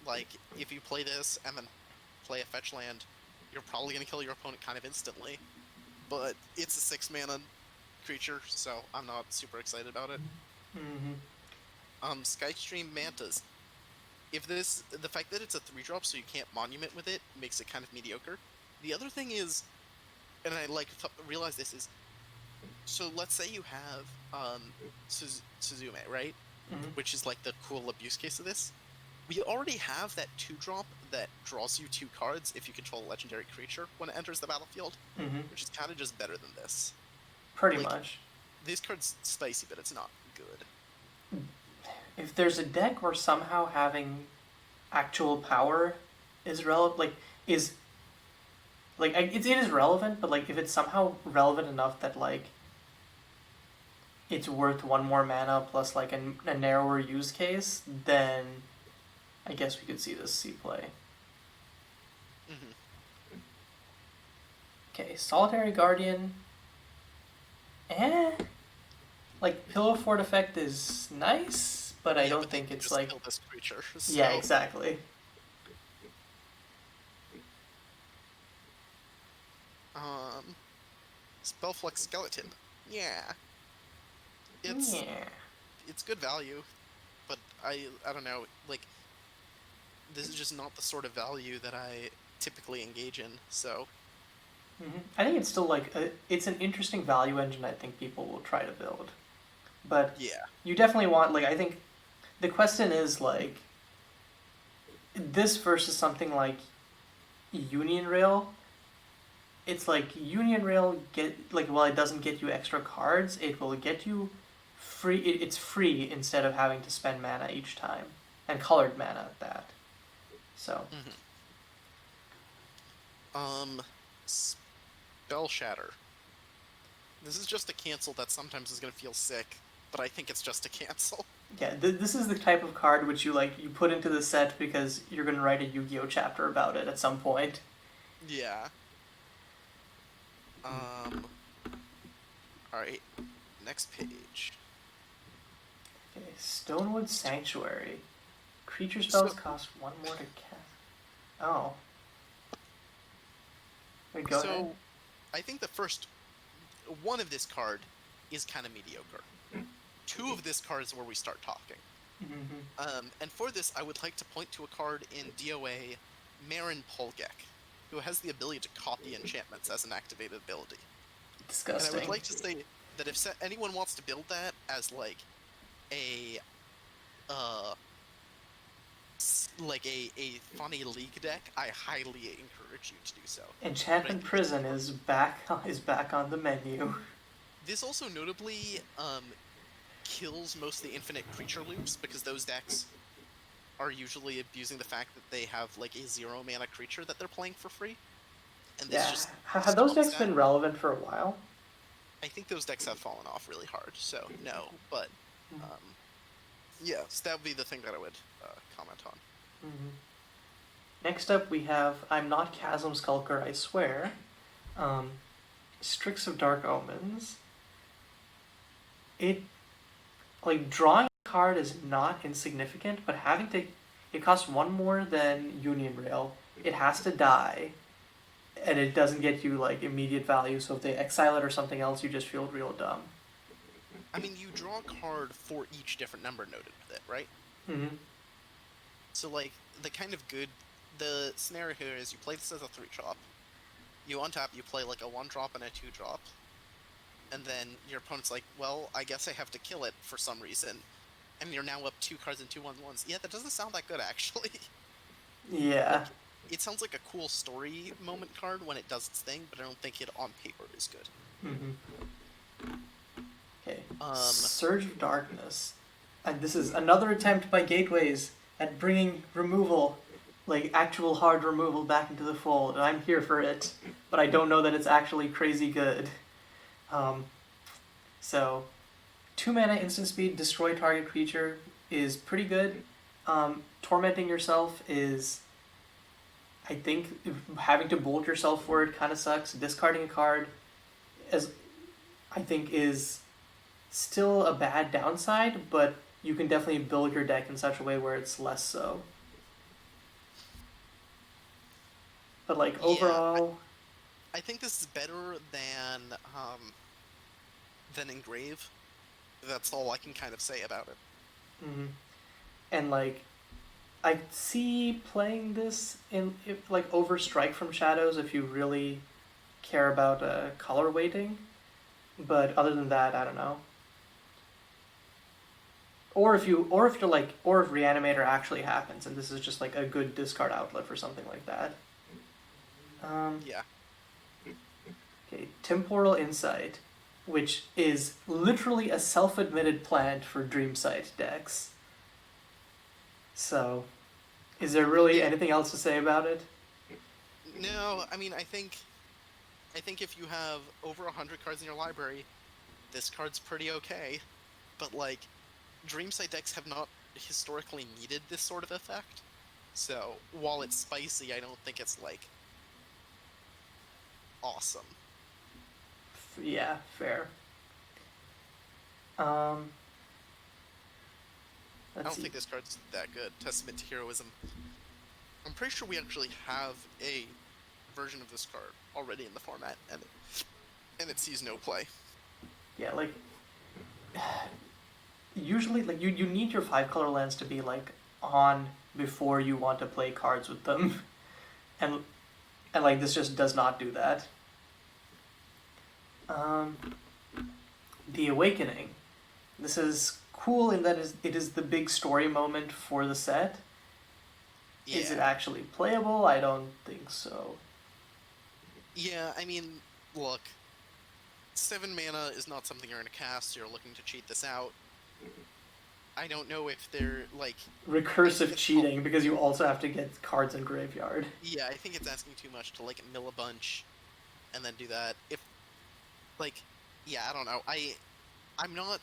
Like, if you play this and then play a fetch land, you're probably going to kill your opponent kind of instantly. But it's a 6 mana creature, so I'm not super excited about it. Mm-hmm. Skystream Mantas. The fact that it's a 3-drop so you can't monument with it makes it kind of mediocre. The other thing is, and I realize this is, so let's say you have Suzume, right? Mm-hmm. Which is like the cool abuse case of this. We already have that 2-drop that draws you 2 cards if you control a legendary creature when it enters the battlefield, Mm-hmm. which is kind of just better than this. Pretty Like, much. This card's spicy, but it's not good. If there's a deck where somehow having actual power is relevant, it is relevant, but like if it's somehow relevant enough that like it's worth 1 more mana plus like a narrower use case, then I guess we could see this see play. Mm-hmm. Okay, Solitary Guardian. Like Pillow Fort effect is nice, but I don't think it's just like kill this creature. So. yeah, exactly. Spellflux Skeleton. Yeah. Yeah. It's good value, but I don't know, like, this is just not the sort of value that I typically engage in, so. Mm-hmm. I think it's still like it's an interesting value engine. I think people will try to build, but Yeah. you definitely want I think the question is like this versus something like Union Rail. It's like Union Rail while it doesn't get you extra cards, it will get you free. It's free instead of having to spend mana each time, and colored mana at that. So. Mm-hmm. Spell Shatter. This is just a cancel that sometimes is gonna feel sick, but I think it's just a cancel. Yeah, this is the type of card which you put into the set because you're gonna write a Yu-Gi-Oh chapter about it at some point. Yeah. Alright. Next page. Okay, Stonewood Sanctuary. Creature spells cost 1 more to cast. Oh. Wait, go ahead. I think the first one of this card is kind of mediocre. 2 of this card is where we start talking. Mm-hmm. And for this, I would like to point to a card in DOA, Marin Polgek, who has the ability to copy enchantments as an activated ability. Disgusting. And I would like to say that if anyone wants to build that as like a funny league deck, I highly encourage you to do so. Enchantment Prison is back on the menu. This also notably kills most of the infinite creature loops, because those decks are usually abusing the fact that they have like a 0 mana creature that they're playing for free. And this just have those decks been relevant for a while? I think those decks have fallen off really hard, so no. But yeah, so that would be the thing that I would comment on. Mm-hmm. Next up, we have I'm Not Chasm Skulker, I Swear. Strix of Dark Omens. Drawing a card is not insignificant, but it costs 1 more than Union Rail. It has to die. and it doesn't get you like immediate value. So if they exile it or something else, you just feel real dumb. I mean, you draw a card for each different number noted with it, right? Mm-hmm. So, like, the scenario here is you play this as a 3-drop. You untap, you play like a 1-drop and a 2-drop. And then your opponent's like, well, I guess I have to kill it for some reason. And you're now up 2 cards and 2 1/1s. Yeah, that doesn't sound that good, actually. Yeah. Like, it sounds like a cool story moment card when it does its thing, but I don't think it on paper is good. Mm-hmm. Okay. Um, Surge of Darkness. And this is another attempt by Gateways at bringing removal, like actual hard removal, back into the fold, and I'm here for it, but I don't know that it's actually crazy good. So, 2 mana instant speed, destroy target creature is pretty good. Tormenting yourself is, I think, having to bolt yourself for it kind of sucks. Discarding a card, as I think, is still a bad downside, but you can definitely build your deck in such a way where it's less so. But like Yeah, overall, I think this is better than Engrave. That's all I can kind of say about it. mhm. And like I see playing this in like over Strike from Shadows if you really care about color weighting, but other than that, I don't know. Or if Reanimator actually happens and this is just like a good discard outlet for something like that. Yeah. Okay, Temporal Insight, which is literally a self-admitted plant for Dreamsight decks. So, is there really anything else to say about it? No, I mean, I think if you have over 100 cards in your library, this card's pretty okay. But like, Dreamsight decks have not historically needed this sort of effect. So while it's spicy, I don't think it's like awesome. Yeah, fair. Um, I let's don't see. think this card's that good. Testament to Heroism. I'm pretty sure we actually have a version of this card already in the format, and it sees no play. Yeah, like usually, like you need your 5-color lands to be like on before you want to play cards with them, and like this just does not do that. Um, the Awakening. This is cool in that it is the big story moment for the set. Yeah. Is it actually playable? I don't think so. Yeah, I mean, look, 7 mana is not something you're going to cast. You're looking to cheat this out. I don't know if they're like Recursive cheating because you also have to get cards in graveyard. Yeah, I think it's asking too much to like mill a bunch and then do that. If like, yeah, I don't know. I'm not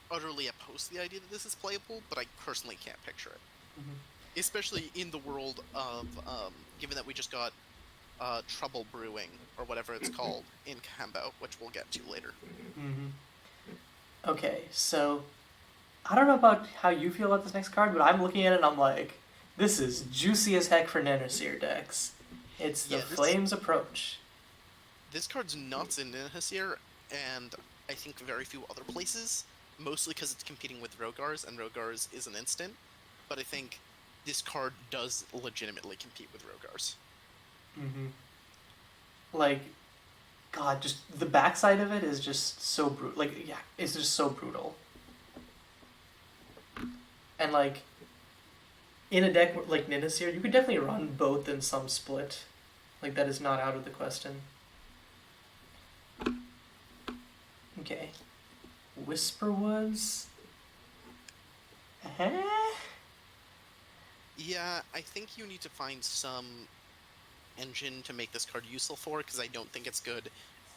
utterly opposed to the idea that this is playable, but I personally can't picture it. Mm-hmm. Especially in the world of given that we just got Trouble Brewing or whatever it's called in Kambo, which we'll get to later. Mm-hmm. Okay, so I don't know about how you feel about this next card, but I'm looking at it and I'm like, this is juicy as heck for Nanocere decks. It's the Flames approach. This card's nuts in Ninhasir, and I think very few other places, mostly because it's competing with Rogars, and Rogars is an instant, but I think this card does legitimately compete with Rogars. Mm-hmm. Like, God, just the backside of it is just so brutal. Like, yeah, it's just so brutal. And like, in a deck like Ninhasir, you could definitely run both in some split. Like, that is not out of the question. Okay. Whisperwoods? Yeah, I think you need to find some engine to make this card useful for, because I don't think it's good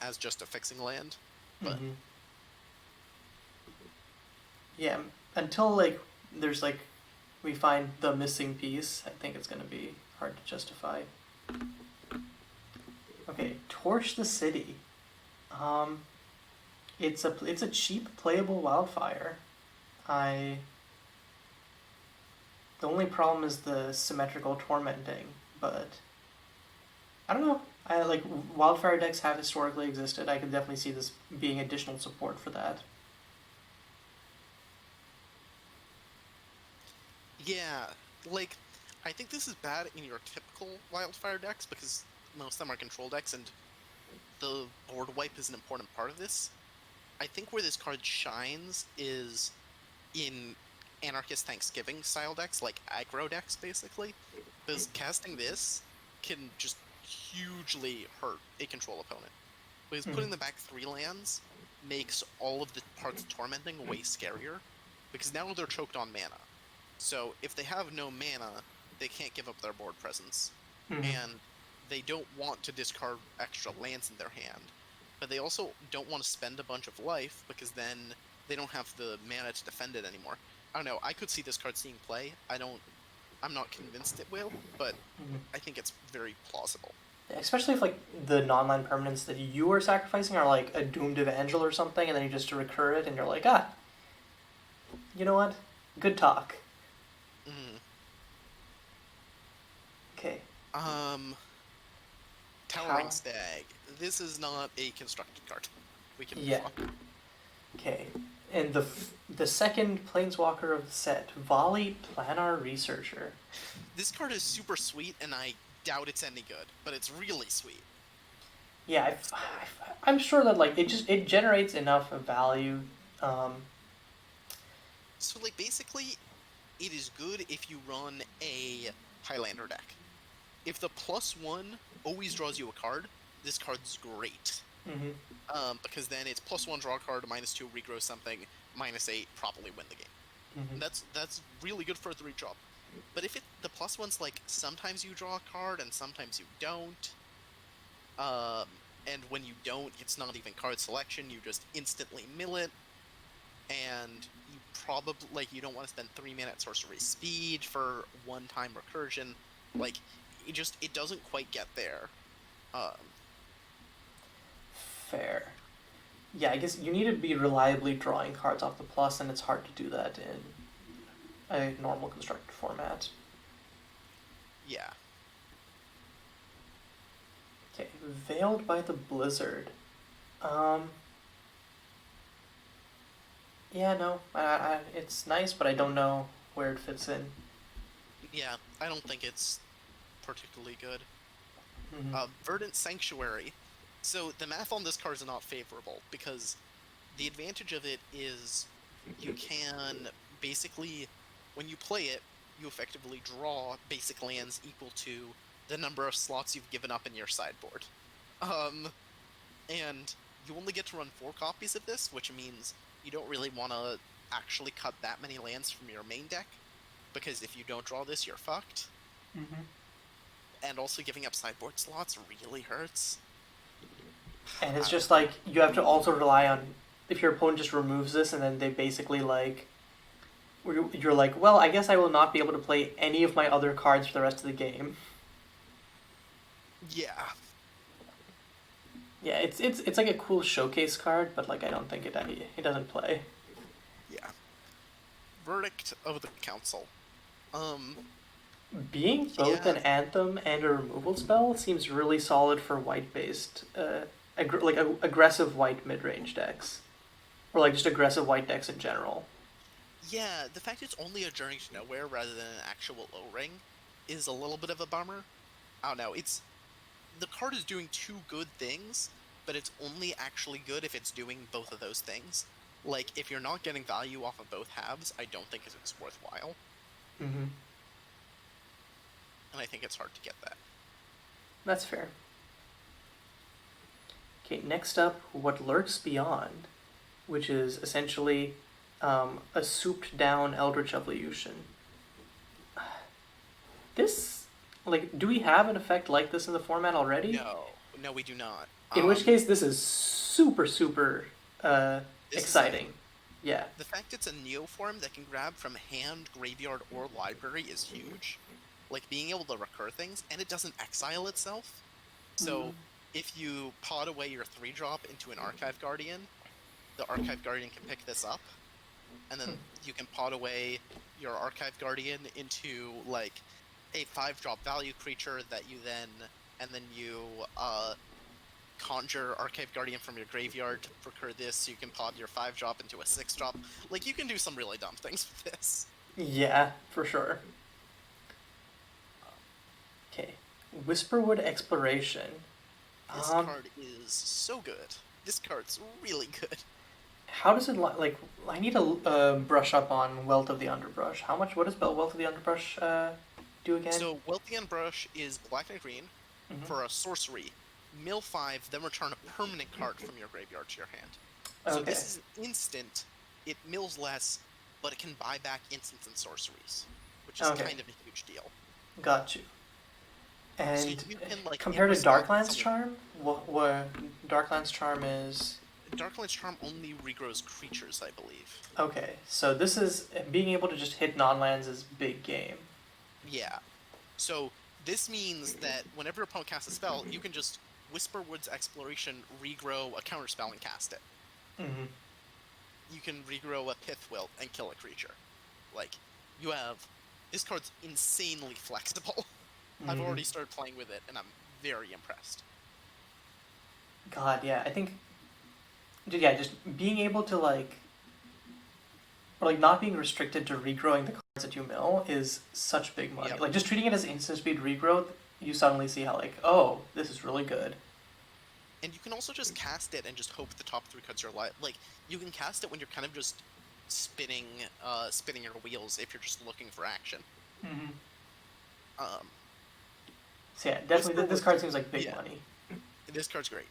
as just a fixing land. But mm-hmm. Yeah, until like there's like we find the missing piece, I think it's gonna be hard to justify. Okay, Torch the City. It's a cheap playable wildfire. The only problem is the symmetrical tormenting, but I don't know. I like wildfire decks have historically existed. I can definitely see this being additional support for that. Yeah, like, I think this is bad in your typical wildfire decks because most of them are control decks and the board wipe is an important part of this. I think where this card shines is in Anarchist Thanksgiving style decks, like aggro decks, basically. Because casting this can just hugely hurt a control opponent. Because Mm-hmm. putting them back 3 lands makes all of the parts of Tormenting way scarier. Because now they're choked on mana. So if they have no mana, they can't give up their board presence. Mm-hmm. And they don't want to discard extra lands in their hand. But they also don't want to spend a bunch of life, because then they don't have the mana to defend it anymore. I don't know, I could see this card seeing play. I'm not convinced it will, but Mm-hmm. I think it's very plausible. Especially if like the non-land permanents that you are sacrificing are like a doomed evangel or something, and then you just recur it, and you're like, ah, you know what? Good talk. Mm. Okay. Towering Stag. This is not a constructed card. We can move Yeah. on. Okay. And the second planeswalker of the set, Volley Planar Researcher. This card is super sweet, and I doubt it's any good, but it's really sweet. Yeah, I'm sure that like it generates enough value. Um, So, like, basically, it is good if you run a Highlander deck. If the +1 always draws you a card, this card's great. Because then it's +1 draw a card, -2 regrow something, -8 probably win the game. mm-hmm. That's really good for a 3-drop. But if the +1's like sometimes you draw a card and sometimes you don't, and when you don't, it's not even card selection, you just instantly mill it, and you probably like you don't want to spend 3 mana at sorcery speed for one-time recursion. Like it doesn't quite get there. Fair. Yeah, I guess you need to be reliably drawing cards off the plus, and it's hard to do that in a normal constructed format. Yeah. Okay, Veiled by the Blizzard. Yeah, no, it's nice, but I don't know where it fits in. Yeah, I don't think it's particularly good. Mm-hmm. Verdant Sanctuary. So the math on this card is not favorable, because the advantage of it is you can basically, when you play it, you effectively draw basic lands equal to the number of slots you've given up in your sideboard. And you only get to run 4 copies of this, which means you don't really want to actually cut that many lands from your main deck, because if you don't draw this, you're fucked. Mm-hmm. And also giving up sideboard slots really hurts. And it's just like you have to also rely on if your opponent just removes this, and then they basically like you're like, well, I guess I will not be able to play any of my other cards for the rest of the game. Yeah. Yeah, it's like a cool showcase card, but like I don't think it doesn't play. Yeah. Verdict of the Council. Being both an anthem and a removal spell seems really solid for white-based, aggressive white mid-range decks, or like just aggressive white decks in general. Yeah, the fact it's only a Journey to Nowhere rather than an actual O-Ring is a little bit of a bummer. I don't know, the card is doing 2 good things, but it's only actually good if it's doing both of those things. Like, if you're not getting value off of both halves, I don't think it's worthwhile. Mm-hmm. And I think it's hard to get that. That's fair. Okay, next up, What Lurks Beyond, which is essentially a souped-down Eldritch Evolution. This, like, do we have an effect like this in the format already? No, we do not. In which case, this is super, super exciting. Yeah. The fact it's a Neoform that can grab from hand, graveyard, or library is huge. Like, being able to recur things, and it doesn't exile itself. So, if you pod away your 3-drop into an Archive Guardian, the Archive Guardian can pick this up, and then you can pod away your Archive Guardian into, like, a 5-drop value creature that you then and then you conjure Archive Guardian from your graveyard to procure this, so you can pod your 5-drop into a 6-drop. Like, you can do some really dumb things with this. Yeah, for sure. Okay, Whisperwood Exploration. This card is so good. This card's really good. How does it like? I need to brush up on Wealth of the Underbrush. How much? What does Wealth of the Underbrush do again? So, Wealthy Brush is black and green Mhm. for a sorcery. Mill 5, then return a permanent card from your graveyard to your hand. So Okay. this is an instant. It mills less, but it can buy back instants and sorceries, which is Okay. kind of a huge deal. Got you. And So you can, like, compared to in response, Darklands Charm, what Darklands Charm is? Darklands Charm only regrows creatures, I believe. Okay, so this is being able to just hit non-lands is big game. Yeah. So this means that whenever your opponent casts a spell, you can just Whisperwood's Exploration, regrow a counterspell and cast it. Mm-hmm. You can regrow a Pithwilt and kill a creature. Like, you have... This card's insanely flexible. I've already started playing with it, and I'm very impressed. God, yeah, I think... Yeah, just being able to, like... Or, like, not being restricted to regrowing the cards that you mill is such big money. Yep. Like, just treating it as instant speed regrowth, you suddenly see how, like, oh, this is really good. And you can also just cast it and just hope the top 3 cards are live. Like, you can cast it when you're kind of just spinning your wheels if you're just looking for action. Mm-hmm. Um, So yeah, definitely this card seems like big yeah. money. This card's great.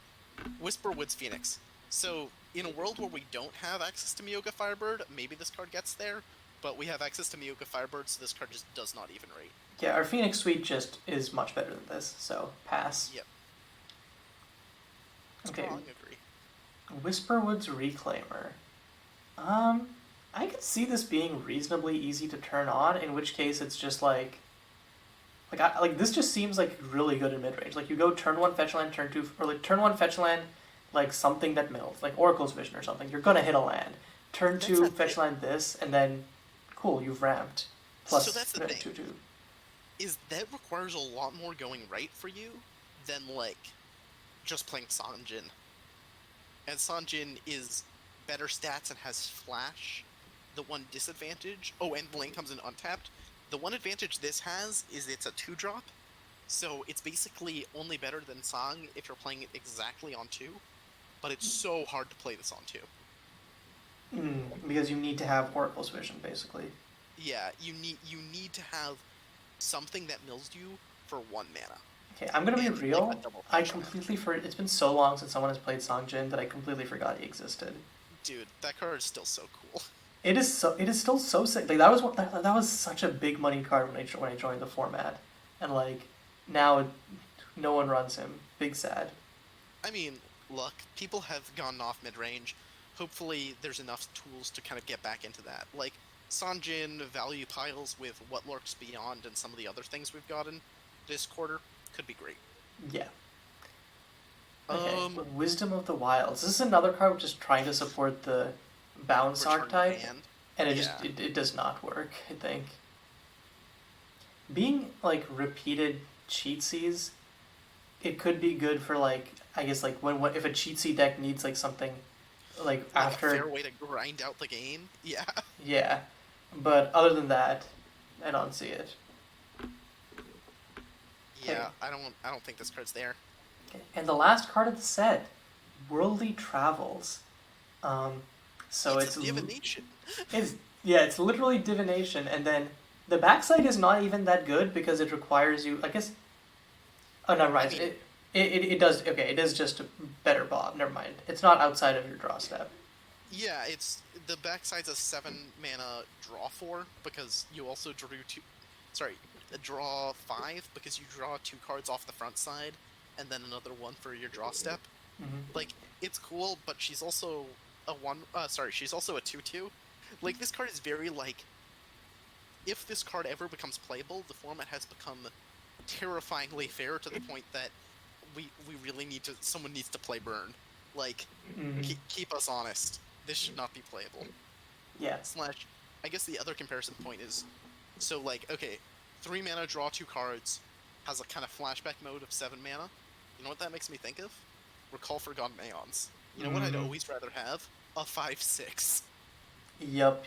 Whisperwood's Phoenix. So, in a world where we don't have access to Myoga Firebird, maybe this card gets there, but we have access to Myoga Firebird, so this card just does not even rate. Yeah, our Phoenix Suite just is much better than this, so pass. Yep. Okay. Strong agree. Whisperwood's Reclaimer. I could see this being reasonably easy to turn on, in which case it's just like this just seems like really good in mid range. Like you go turn 1 fetch land, turn 2, or like turn 1 fetch land, like something that mills, like Oracle's Vision or something. You're gonna hit a land. Turn 2 fetch land this, and then cool, you've ramped. Plus so that's the thing. 2/2. Is that requires a lot more going right for you than like just playing Sanjin. And Sanjin is better stats and has flash. The one disadvantage, and Lane comes in untapped. The one advantage this has is it's a 2-drop, so it's basically only better than Sang if you're playing it exactly on 2, but it's so hard to play this on 2. Because you need to have Oracle's Vision, basically. Yeah, you need to have something that mills you for 1 mana. Okay, I'm gonna be And, real. like, a double I fetch completely it's been so long since someone has played Sangjin that I completely forgot he existed. Dude, that card is still so cool. It is still so sick. Like that was such a big money card when I joined the format, and like now no one runs him. Big sad. I mean, look, people have gone off mid-range. Hopefully there's enough tools to kind of get back into that. Like, Sanjin value piles with What Lurks Beyond and some of the other things we've gotten this quarter could be great. Yeah. Okay, Wisdom of the Wilds. This is another card which is trying to support the bounce archetype, and it does not work, I think. Being, like, repeated cheatsies, it could be good for, like, I guess, like, if a cheatsy deck needs, like, something, like after... a fair way to grind out the game, yeah. Yeah, but other than that, I don't see it. Yeah, I don't think this card's there. Okay. And the last card of the set, Worldly Travels. So it's divination. It's literally divination, and then the backside is not even that good because it requires you, I guess. Oh no, right. I mean, it does. Okay, it is just a better Bob. Never mind. It's not outside of your draw step. Yeah, it's the backside's a 7 mana draw 4 because you also drew draw 5 because you draw 2 cards off the front side, and then another one for your draw step. Mm-hmm. Like, it's cool, but she's also she's also a 2/2. Like, this card is very, like, if this card ever becomes playable, the format has become terrifyingly fair to the point that we really someone needs to play Burn. Like, keep us honest. This should not be playable. Yeah. I guess the other comparison point is, so, like, okay, 3 mana, draw 2 cards, has a kind of flashback mode of 7 mana. You know what that makes me think of? Recall Forgotten Aeons. You know what I'd always rather have? A 5/6. Yep.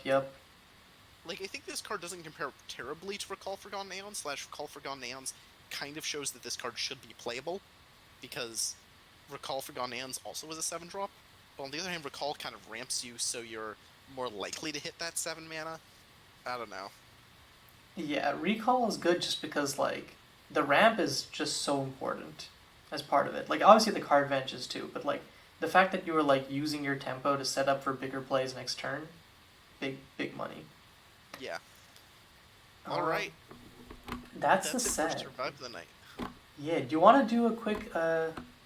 Like, I think this card doesn't compare terribly to Recall Forgotten Aeons. Recall Forgotten Aeons kind of shows that this card should be playable, because Recall Forgotten Aeons also was a 7-drop. But on the other hand, Recall kind of ramps you so you're more likely to hit that 7 mana. I don't know. Yeah, recall is good just because like the ramp is just so important as part of it. Like obviously the card advantages too, but like the fact that you were like using your tempo to set up for bigger plays next turn, big money. Yeah. All right. That's the it for set. Survive the Night. Yeah. Do you want to do a quick,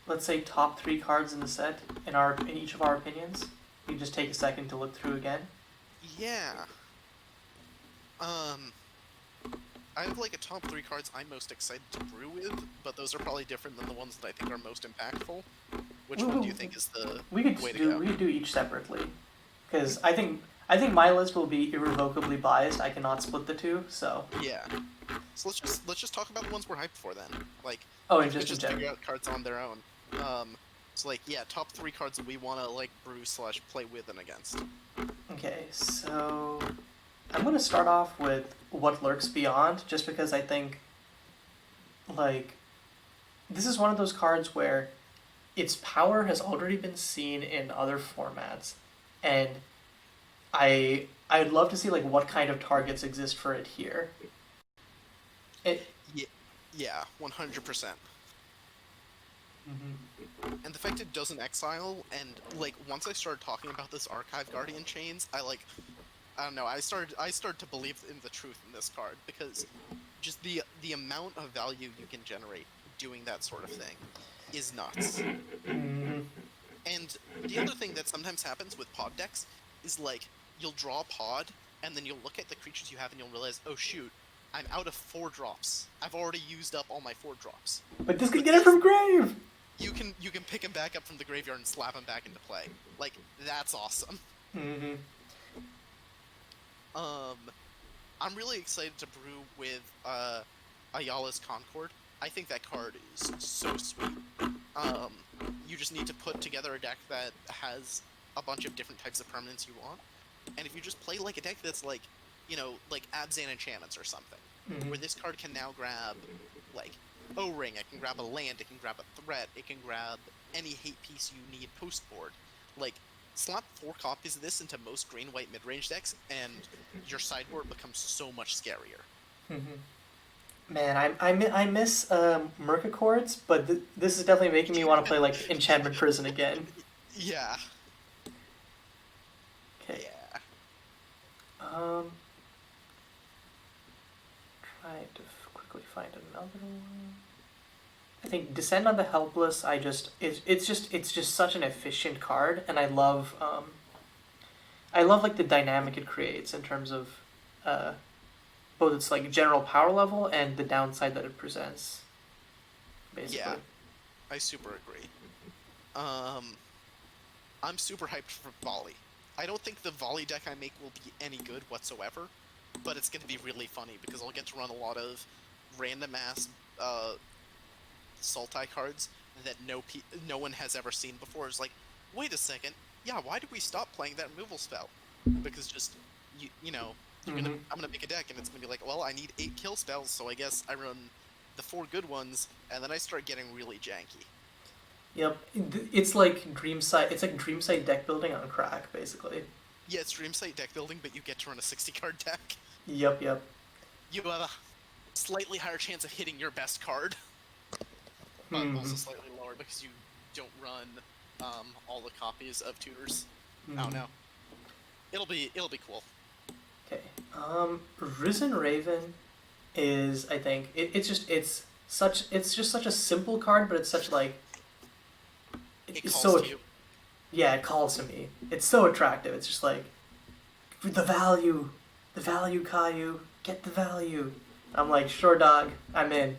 let's say top 3 cards in the set in each of our opinions? You just take a second to look through again. Yeah. I have like a top 3 cards I'm most excited to brew with, but those are probably different than the ones that I think are most impactful. Which one do you think is the way to go? We could do each separately, because I think my list will be irrevocably biased. I cannot split the two, so. Yeah. So let's just talk about the ones we're hyped for then. Like, and just in general. figure out cards on their own. So like, yeah, top 3 cards that we want to like brew / play with and against. Okay, so I'm gonna start off with What Lurks Beyond, just because I think, like, this is one of those cards where its power has already been seen in other formats, and I'd love to see like what kind of targets exist for it here. Yeah, 100%. And the fact it doesn't exile, and like once I started talking about this Archive Guardian Chains, I don't know, I started to believe in the truth in this card, because just the amount of value you can generate doing that sort of thing is nuts. And the other thing that sometimes happens with pod decks is like you'll draw a pod, and then you'll look at the creatures you have and you'll realize, oh shoot, I'm out of 4 drops. I've already used up all my 4 drops. But this could get it from grave! You can pick him back up from the graveyard and slap him back into play. Like, that's awesome. I'm really excited to brew with Ayala's Concord. I think that card is so sweet. You just need to put together a deck that has a bunch of different types of permanents you want. And if you just play like a deck that's like, you know, like Abzan Enchantments or something, where this card can now grab, like, O-Ring, it can grab a land, it can grab a threat, it can grab any hate piece you need post-board. Like, slap 4 copies of this into most green-white mid-range decks, and your sideboard becomes so much scarier. Man, I miss Mercaccords, but this is definitely making me want to play like Enchantment Prison again. Yeah. Okay. Yeah. Trying to quickly find another one. I think Descend on the Helpless. It's just such an efficient card, and I love like the dynamic it creates in terms of both its like general power level and the downside that it presents. Basically. Yeah, I super agree. I'm super hyped for Volley. I don't think the Volley deck I make will be any good whatsoever, but it's going to be really funny because I'll get to run a lot of random ass Sultai cards that no one has ever seen before. It's like, wait a second, yeah, why did we stop playing that removal spell? Because just you know, I'm gonna pick a deck and it's gonna be like, well, I need 8 kill spells, so I guess I run the 4 good ones, and then I start getting really janky. Yep, it's like Dreamsight. It's like Dreamsight deck building on crack, basically. Yeah, it's Dreamsight deck building, but you get to run a 60-card deck. Yep. You have a slightly higher chance of hitting your best card, but also slightly lower because you don't run all the copies of Tutors. Oh no, it'll be cool. Okay, Risen Raven is, I think it's just such a simple card, but it's such like it calls to you. Yeah, it calls to me. It's so attractive. It's just like the value, Kayiu, get the value. I'm like, sure, dog, I'm in.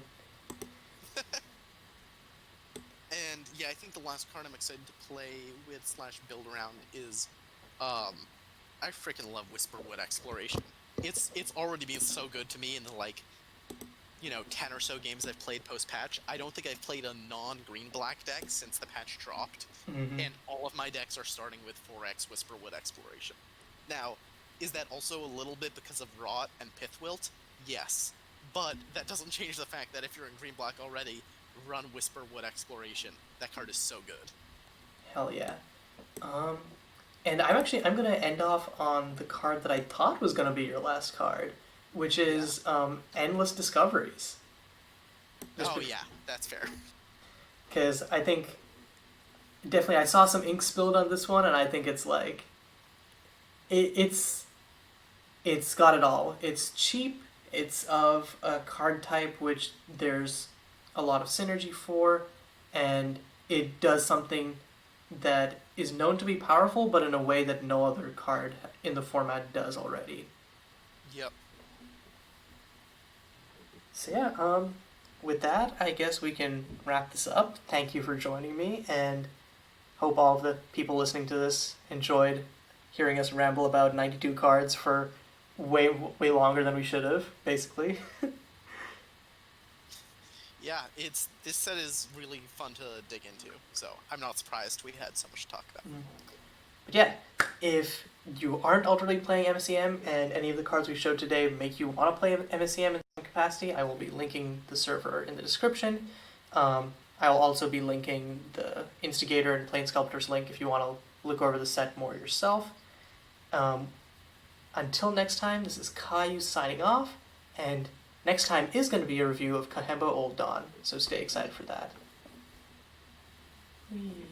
And yeah, I think the last card I'm excited to play with / build around is, I freaking love Whisperwood Exploration. It's already been so good to me in the like, 10 or so games I've played post-patch, I don't think I've played a non-green-black deck since the patch dropped, Mm-hmm. and all of my decks are starting with 4x Whisperwood Exploration. Now, is that also a little bit because of Rot and Pithwilt? Yes. But that doesn't change the fact that if you're in green-black already, run Whisperwood Exploration. That card is so good. Hell yeah. And I'm gonna end off on the card that I thought was gonna be your last card, which is Endless Discoveries. Yeah, that's fair. Because I think definitely I saw some ink spilled on this one, and I think it's like it's got it all. It's cheap. It's of a card type which there's a lot of synergy for, and it does something that is known to be powerful, but in a way that no other card in the format does already. Yep. So yeah, with that, I guess we can wrap this up. Thank you for joining me, and hope all of the people listening to this enjoyed hearing us ramble about 92 cards for way longer than we should have, basically. Yeah, this set is really fun to dig into, so I'm not surprised we had so much to talk about. But yeah, if you aren't already playing MSEM and any of the cards we showed today make you want to play MSEM in some capacity, I will be linking the server in the description. I will also be linking the Instigator and Plane Sculptor's link if you want to look over the set more yourself. Until next time, this is Kayiu signing off, and next time is going to be a review of Kahemba Old Dawn, so stay excited for that. Whee.